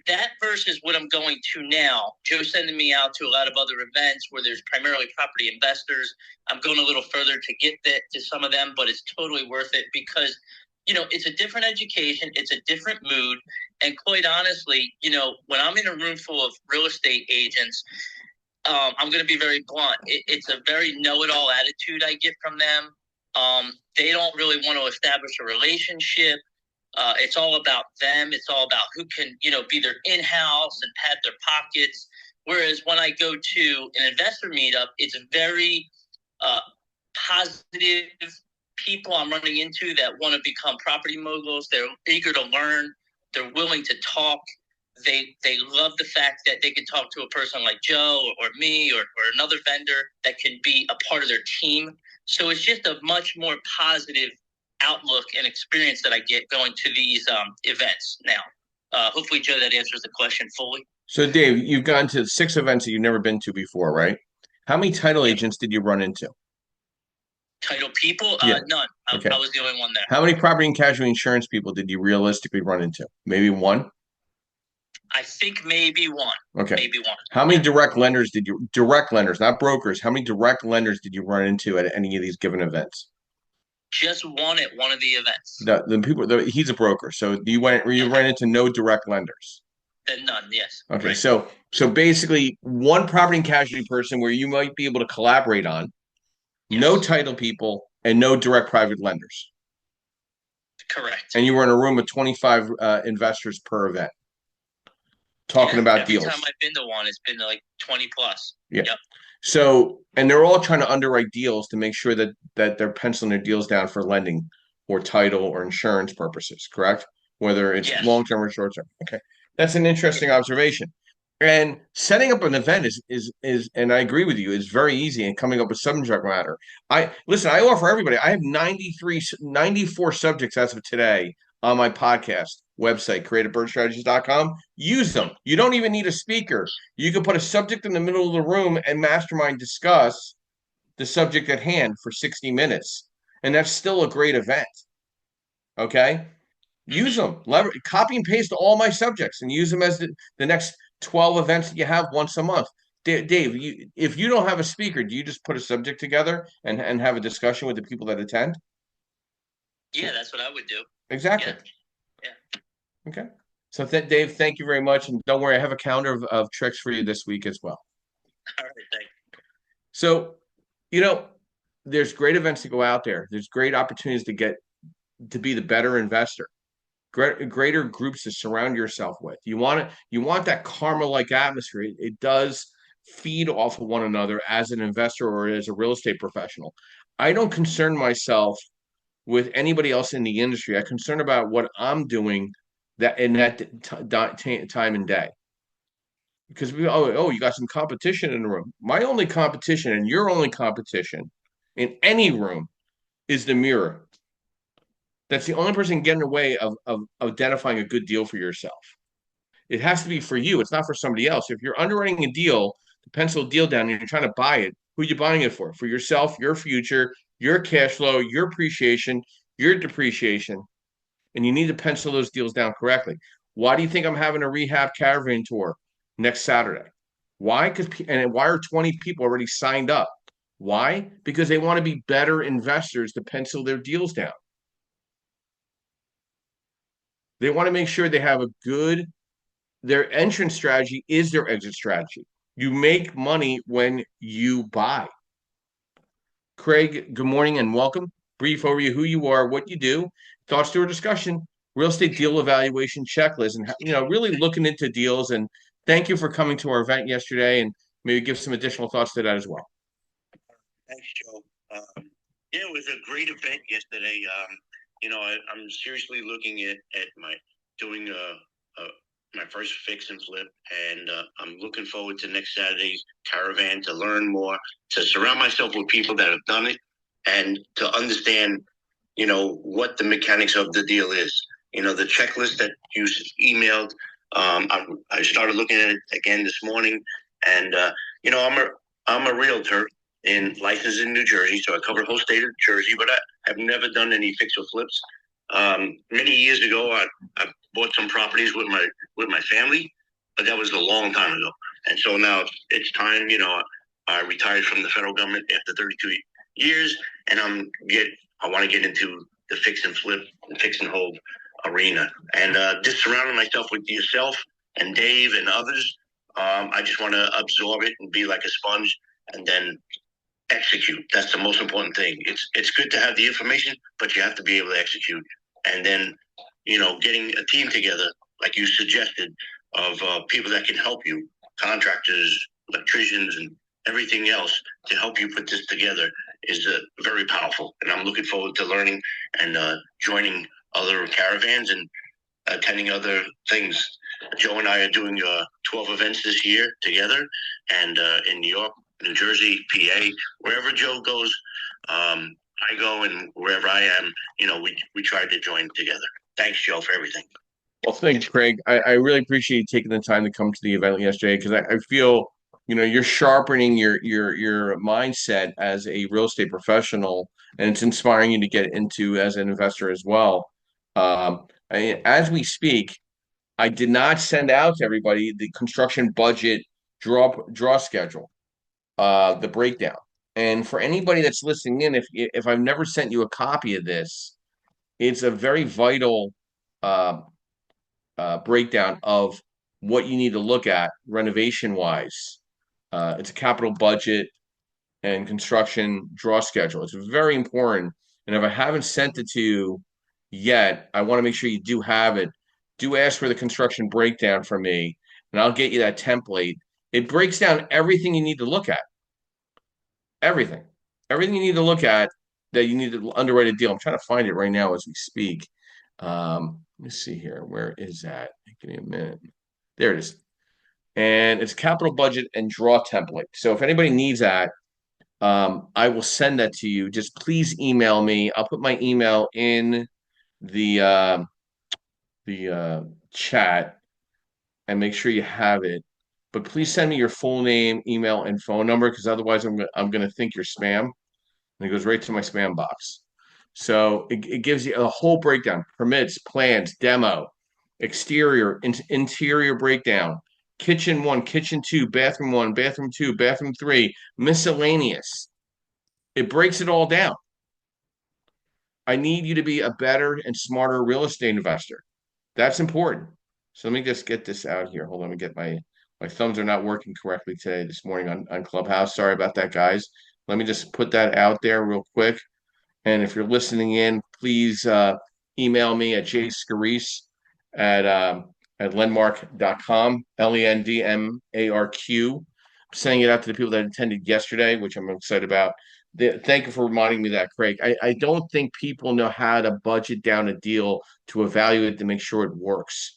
that versus what I'm going to now, Joe's sending me out to a lot of other events where there's primarily property investors. I'm going a little further to get that to some of them, but it's totally worth it because, it's a different education. It's a different mood. And quite honestly, when I'm in a room full of real estate agents, I'm going to be very blunt. It's a very know-it-all attitude I get from them. They don't really want to establish a relationship. It's all about them. It's all about who can, be their in-house and pad their pockets. Whereas when I go to an investor meetup, it's very positive people I'm running into that want to become property moguls. They're eager to learn. They're willing to talk. They love the fact that they can talk to a person like Joe or me or another vendor that can be a part of their team. So it's just a much more positive outlook and experience that I get going to these events now. Hopefully, Joe, that answers the question fully. So, Dave, you've gone to 6 events that you've never been to before, right? How many title agents did you run into? Title people? Yeah. None. Okay. I was the only one there. How many property and casualty insurance people did you realistically run into? Maybe one? I think maybe one. Okay. Maybe one. How many direct lenders, not brokers, how many direct lenders did you run into at any of these given events? Just one at one of the events. He's a broker. So you ran into no direct lenders? None, yes. Okay. Right. So basically one property and casualty person where you might be able to collaborate on, yes. No title people, and no direct private lenders. Correct. And you were in a room with 25 investors per event. Talking about every deals. Every time I've been to one, it's been like 20 plus. Yeah. Yep. So, and they're all trying to underwrite deals to make sure that they're penciling their deals down for lending or title or insurance purposes, correct? Whether it's long-term or short-term. Okay. That's an interesting observation. And setting up an event is, and I agree with you, is very easy, and coming up with subject matter. I offer everybody. I have 94 subjects as of today on my podcast website, creativebirdstrategies.com. Use them. You don't even need a speaker. You can put a subject in the middle of the room and mastermind discuss the subject at hand for 60 minutes. And that's still a great event. Okay? Use them. Copy and paste all my subjects and use them as the next 12 events that you have once a month. Dave, if you don't have a speaker, do you just put a subject together and have a discussion with the people that attend? Yeah, that's what I would do. Exactly. Yeah. Okay. So, Dave, thank you very much. And don't worry, I have a calendar of tricks for you this week as well. All right, thanks. So, there's great events to go out there. There's great opportunities to be the better investor. Greater groups to surround yourself with. You want that karma-like atmosphere. It does feed off of one another as an investor or as a real estate professional. I don't concern myself with anybody else in the industry. I concern about what I'm doing in that time and day. Because you got some competition in the room. My only competition and your only competition in any room is the mirror. That's the only person getting in the way of identifying a good deal for yourself. It has to be for you. It's not for somebody else. If you're underwriting a deal, to pencil a deal down, and you're trying to buy it, who are you buying it for? For yourself, your future, your cash flow, your appreciation, your depreciation. And you need to pencil those deals down correctly. Why do you think I'm having a rehab caravan tour next Saturday? Why? Why are 20 people already signed up? Why? Because they want to be better investors to pencil their deals down. They want to make sure they have their entrance strategy is their exit strategy. You make money when you buy. Craig, good morning and welcome. Brief overview, who you are, what you do, thoughts to our discussion, real estate deal evaluation checklist, and really looking into deals. And thank you for coming to our event yesterday, and maybe give some additional thoughts to that as well. Thanks, Joe. It was a great event yesterday. I'm seriously looking at doing my first fix and flip, and I'm looking forward to next Saturday's caravan to learn more, to surround myself with people that have done it, and to understand, what the mechanics of the deal is. The checklist that you emailed, I started looking at it again this morning, and I'm a realtor licensed in New Jersey, so I cover the whole state of Jersey, but I have never done any fix or flips. Many years ago, I bought some properties with my family, but that was a long time ago. And so now it's time. I retired from the federal government after 32 years, and I want to get into the fix and flip and fix and hold arena, and just surrounding myself with yourself and Dave and others. I just want to absorb it and be like a sponge, and then execute. That's the most important thing. It's good to have the information, but you have to be able to execute. And then, getting a team together, like you suggested, of people that can help you, contractors, electricians, and everything else to help you put this together is very powerful. And I'm looking forward to learning and joining other caravans and attending other things. Joe and I are doing 12 events this year together, and in New York, New Jersey, PA, wherever Joe goes, I go, and wherever I am, we try to join together. Thanks, Joe, for everything. Well, thanks, Craig. I really appreciate you taking the time to come to the event yesterday, because I feel, you're sharpening your mindset as a real estate professional, and it's inspiring you to get into as an investor as well. As we speak, I did not send out to everybody the construction budget draw schedule, the breakdown. And for anybody that's listening in, if I've never sent you a copy of this, it's a very vital breakdown of what you need to look at renovation wise. It's a capital budget and construction draw schedule. It's very important. And if I haven't sent it to you yet, I want to make sure you do have it. Do ask for the construction breakdown from me, and I'll get you that template. It breaks down everything you need to look at. Everything. Everything you need to look at that you need to underwrite a deal. I'm trying to find it right now as we speak. Let me see here. Where is that? Give me a minute. There it is. And it's capital budget and draw template. So if anybody needs that, I will send that to you. Just please email me. I'll put my email in the chat and make sure you have it. But please send me your full name, email, and phone number, because otherwise I'm gonna think you're spam, and it goes right to my spam box. So it gives you a whole breakdown: permits, plans, demo, exterior, interior breakdown, kitchen 1, kitchen 2, bathroom 1, bathroom 2, bathroom 3, miscellaneous. It breaks it all down. I need you to be a better and smarter real estate investor. That's important. So let me just get this out here. Hold on, let me get my thumbs are not working correctly this morning on Clubhouse. Sorry about that, guys. Let me just put that out there real quick. And if you're listening in, please email me at jscarice at lendmark.com, LENDMARQ. I'm sending it out to the people that attended yesterday, which I'm excited about. Thank you for reminding me of that, Craig. I don't think people know how to budget down a deal to evaluate to make sure it works.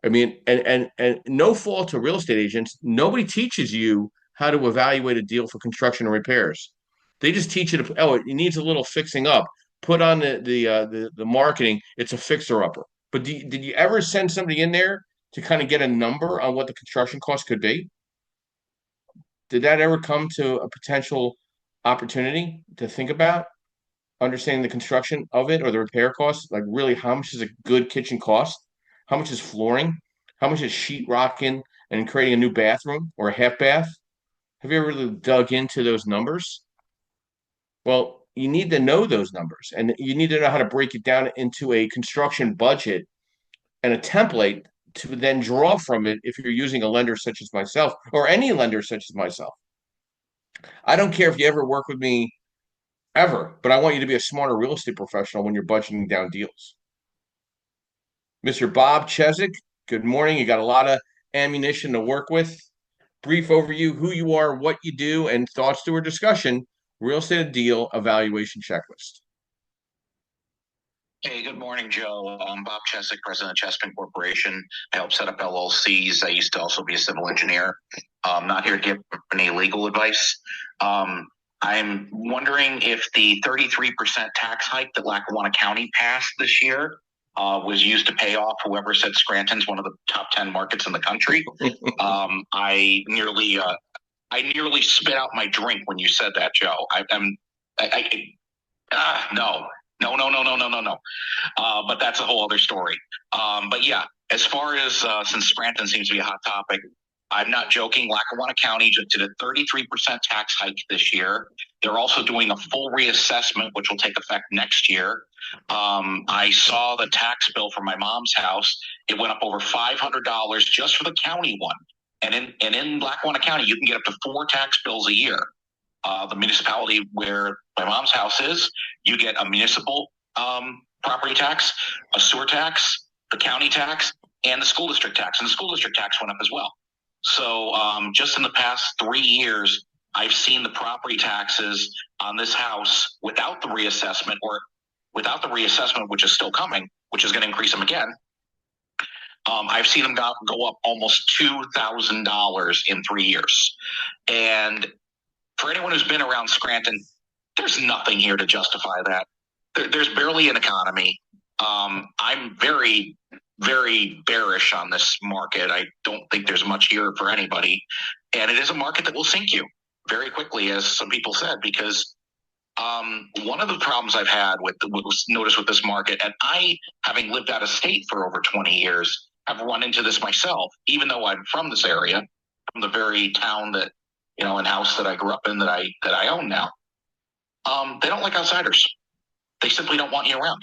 I mean, and no fault to real estate agents. Nobody teaches you how to evaluate a deal for construction and repairs. They just teach you it needs a little fixing up. Put on the marketing. It's a fixer upper. But did you ever send somebody in there to kind of get a number on what the construction cost could be? Did that ever come to a potential opportunity to think about understanding the construction of it or the repair costs? Like, really, how much does a good kitchen cost? How much is flooring? How much is sheetrocking and creating a new bathroom or a half bath? Have you ever really dug into those numbers? Well, you need to know those numbers, and you need to know how to break it down into a construction budget and a template to then draw from it if you're using a lender such as myself or any lender such as myself. I don't care if you ever work with me ever, but I want you to be a smarter real estate professional when you're budgeting down deals. Mr. Bob Cheswick, good morning. You got a lot of ammunition to work with. Brief overview, who you are, what you do, and thoughts to our discussion, real estate deal evaluation checklist. Hey, good morning, Joe. I'm Bob Cheswick, president of Chespin Corporation. I help set up LLCs. I used to also be a civil engineer. I'm not here to give any legal advice. I'm wondering if the 33% tax hike that Lackawanna County passed this year was used to pay off whoever said Scranton's one of the top 10 markets in the country. I nearly spit out my drink when you said that, Joe. No. But that's a whole other story. But yeah, as far as since Scranton seems to be a hot topic, I'm not joking. Lackawanna County just did a 33% tax hike this year. They're also doing a full reassessment, which will take effect next year. I saw the tax bill for my mom's house. It went up over $500 just for the county one. And in Lackawanna County, you can get up to 4 tax bills a year. The municipality where my mom's house is, you get a municipal property tax, a sewer tax, the county tax, and the school district tax. And the school district tax went up as well. So just in the past 3 years, I've seen the property taxes on this house without the reassessment, which is still coming, which is going to increase them again. I've seen them go up almost $2,000 in 3 years. And for anyone who's been around Scranton, there's nothing here to justify that. There's barely an economy. I'm very, very bearish on this market. I don't think there's much here for anybody. And it is a market that will sink you very quickly, as some people said, because one of the problems I've had with this market, and I, having lived out of state for over 20 years, have run into this myself, even though I'm from this area, from the very town that, and house that I grew up in that I own now. They don't like outsiders. They simply don't want you around.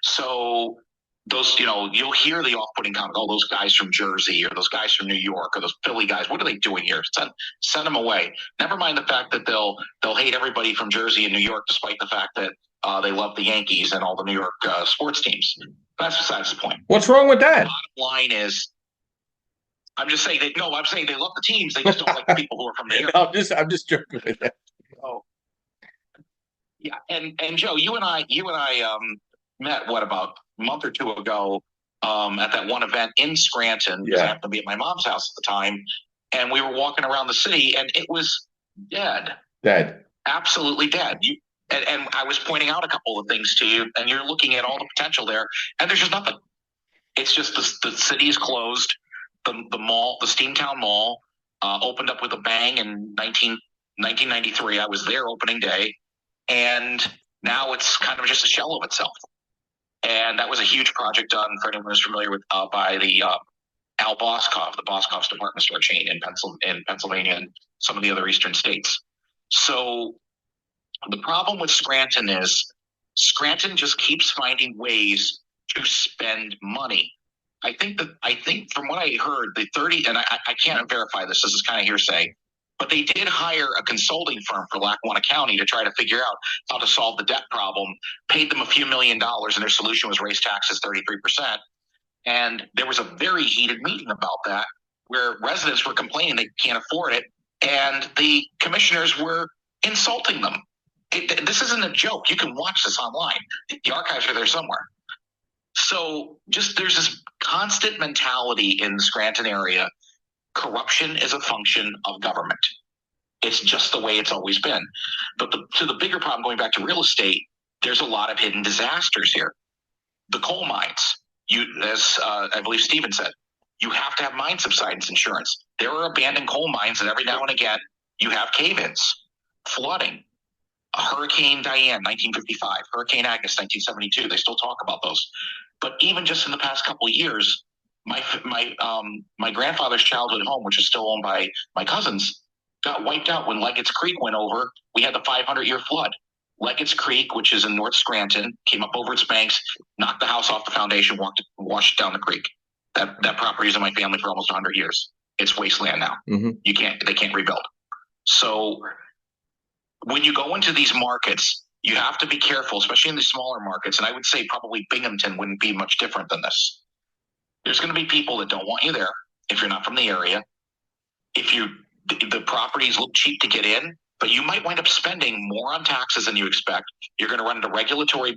So those, you'll hear the off-putting comment, oh, those guys from Jersey or those guys from New York or those Philly guys, what are they doing here? Send them away. Never mind the fact that they'll hate everybody from Jersey and New York, despite the fact that they love the Yankees and all the New York sports teams. That's besides the point. What's wrong with that? The bottom line is, I'm saying they love the teams. They just don't like the people who are from the area. I'm just joking with that. Oh, yeah. And Joe, you and I met about a month or two ago at that one event in Scranton. Yeah. I happened to be at my mom's house at the time, and we were walking around the city, and it was dead. Dead. Absolutely dead. And I was pointing out a couple of things to you, and you're looking at all the potential there, and there's just nothing. It's just the city is closed. The mall, the Steamtown Mall, opened up with a bang in 1993. I was there opening day, and now it's kind of just a shell of itself. And that was a huge project done, for anyone who's familiar with, by the Al Boscoff, the Boscoff's department store chain in Pennsylvania and some of the other eastern states. So the problem with Scranton is Scranton just keeps finding ways to spend money. I think from what I heard, the 30, and I can't verify this is kind of hearsay, but they did hire a consulting firm for Lackawanna County to try to figure out how to solve the debt problem, paid them a few $1 million, and their solution was raise taxes 33%. And there was a very heated meeting about that, where residents were complaining they can't afford it, and the commissioners were insulting them. This isn't a joke. You can watch this online. The archives are there somewhere. So there's this constant mentality in the Scranton area. Corruption is a function of government. It's just the way it's always been. But to the bigger problem, going back to real estate, there's a lot of hidden disasters here. The coal mines, as I believe Stephen said, you have to have mine subsidence insurance. There are abandoned coal mines that every now and again you have cave-ins, flooding. Hurricane Diane, 1955, Hurricane Agnes, 1972. They still talk about those. But even just in the past couple of years, my grandfather's childhood home, which is still owned by my cousins, got wiped out when Leggett's Creek went over. We had the 500-year flood. Leggett's Creek, which is in North Scranton, came up over its banks, knocked the house off the foundation, washed down the creek. That property is in my family for almost 100 years. It's wasteland now. Mm-hmm. They can't rebuild. So when you go into these markets, you have to be careful, especially in the smaller markets. And I would say probably Binghamton wouldn't be much different than this. There's going to be people that don't want you there if you're not from the area. The properties look cheap to get in, but you might wind up spending more on taxes than you expect. You're going to run into regulatory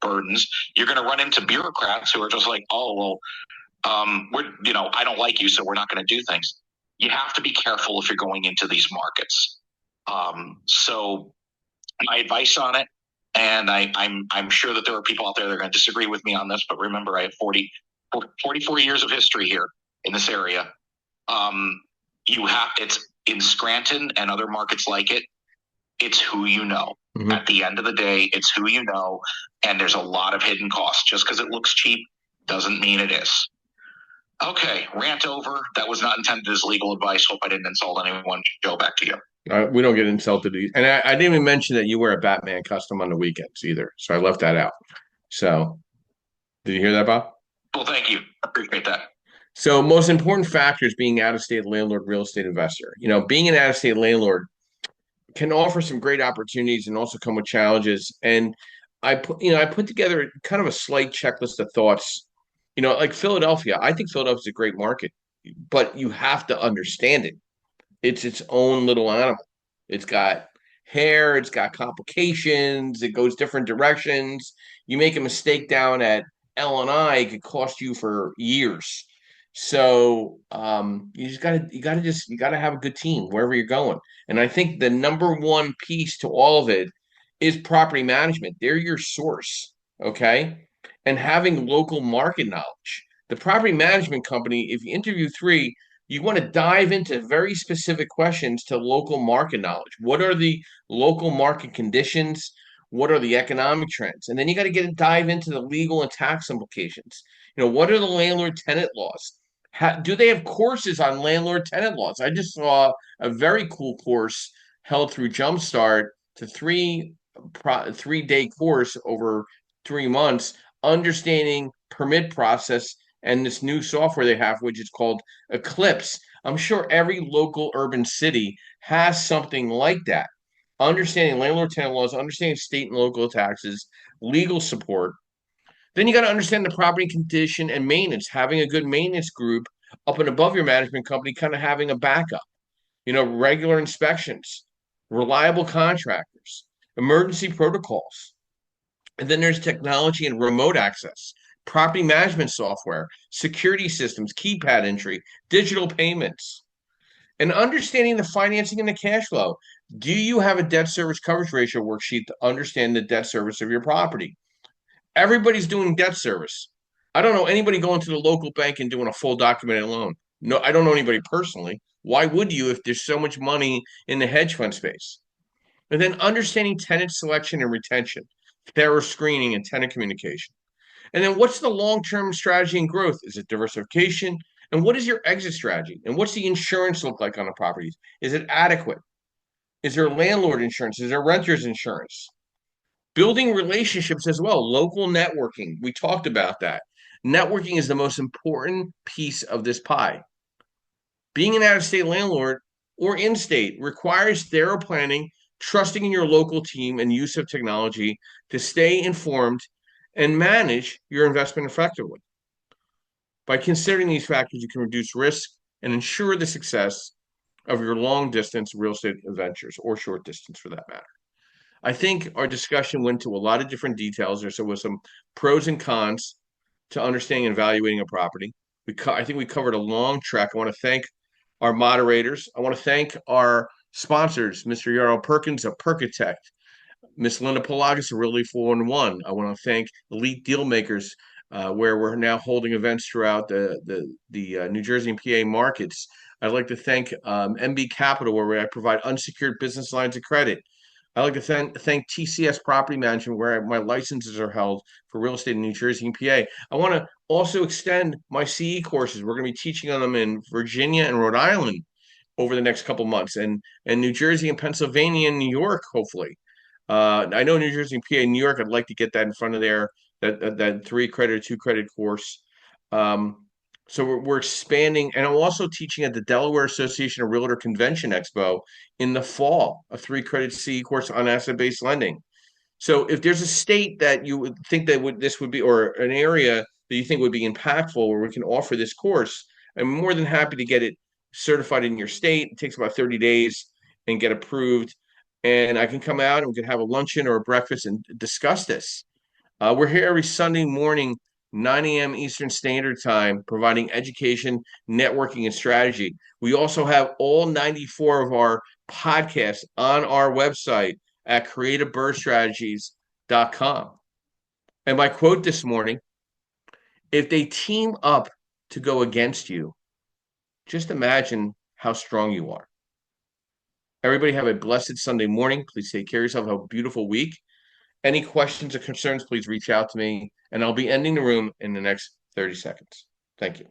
burdens. You're going to run into bureaucrats who are just like, oh, well, I don't like you, so we're not going to do things. You have to be careful if you're going into these markets. So my advice on it, and I'm sure that there are people out there that are going to disagree with me on this, but remember, I have 44 years of history here in this area. It's in Scranton and other markets like it. It's who you know. Mm-hmm. At the end of the day, it's who you know, and there's a lot of hidden costs. Just because it looks cheap doesn't mean it is. Okay, rant over. That was not intended as legal advice. Hope I didn't insult anyone. Joe, back to you. We don't get insulted. And I didn't even mention that you wear a Batman custom on the weekends either. So I left that out. So did you hear that, Bob? Well, thank you. I appreciate that. So most important factors being out-of-state landlord, real estate investor. Being an out-of-state landlord can offer some great opportunities and also come with challenges. And I put together kind of a slight checklist of thoughts. Like Philadelphia. I think Philadelphia is a great market, but you have to understand it. It's its own little animal. It's got hair, it's got complications, it goes different directions. You make a mistake down at L&I, it could cost you for years. So you gotta have a good team wherever you're going. And I think the number one piece to all of it is property management. They're your source, okay? And having local market knowledge. The property management company, if you interview three, you want to dive into very specific questions to local market knowledge. What are the local market conditions? What are the economic trends? And then you got to dive into the legal and tax implications. What are the landlord tenant laws? Do they have courses on landlord tenant laws? I just saw a very cool course held through Jumpstart to 3-day course over 3 months, understanding permit process and this new software they have, which is called Eclipse. I'm sure every local urban city has something like that. Understanding landlord tenant laws, understanding state and local taxes, legal support. Then you got to understand the property condition and maintenance, having a good maintenance group up and above your management company, kind of having a backup. Regular inspections, reliable contractors, emergency protocols. And then there's technology and remote access, property management software, security systems, keypad entry, digital payments, and understanding the financing and the cash flow. Do you have a debt service coverage ratio worksheet to understand the debt service of your property? Everybody's doing debt service. I don't know anybody going to the local bank and doing a full documented loan. No, I don't know anybody personally. Why would you if there's so much money in the hedge fund space? And then understanding tenant selection and retention, thorough screening and tenant communication. And then what's the long-term strategy and growth? Is it diversification? And what is your exit strategy? And what's the insurance look like on the properties? Is it adequate? Is there landlord insurance? Is there renter's insurance? Building relationships as well, local networking. We talked about that. Networking is the most important piece of this pie. Being an out-of-state landlord or in-state requires thorough planning, trusting in your local team, and use of technology to stay informed and manage your investment effectively. By considering these factors, you can reduce risk and ensure the success of your long-distance real estate ventures, or short distance for that matter. I think our discussion went to a lot of different details. There was some pros and cons to understanding and evaluating a property. I think we covered a long track. I want to thank our moderators. I want to thank our sponsors, Mr. Yarrow Perkins of Perkitect, Miss Linda Pelagas of Really 411. I want to thank Elite Dealmakers, where we're now holding events throughout the New Jersey and PA markets. I'd like to thank MB Capital, where I provide unsecured business lines of credit. I'd like to thank TCS Property Management, where my licenses are held for real estate in New Jersey and PA. I want to also extend my CE courses. We're going to be teaching on them in Virginia and Rhode Island over the next couple months, and New Jersey and Pennsylvania and New York, hopefully. I know New Jersey and PA, New York. I'd like to get that in front of that 3-credit or 2-credit course. So we're expanding, and I'm also teaching at the Delaware Association of Realtor Convention Expo in the fall, a 3-credit CE course on asset-based lending. So if there's a state that you would think that this would be, or an area that you think would be impactful where we can offer this course, I'm more than happy to get it certified in your state. It takes about 30 days and get approved. And I can come out and we can have a luncheon or a breakfast and discuss this. We're here every Sunday morning, 9 a.m. Eastern Standard Time, providing education, networking, and strategy. We also have all 94 of our podcasts on our website at creativebirdstrategies.com. And my quote this morning, if they team up to go against you, just imagine how strong you are. Everybody have a blessed Sunday morning. Please take care of yourself. Have a beautiful week. Any questions or concerns, please reach out to me, and I'll be ending the room in the next 30 seconds. Thank you.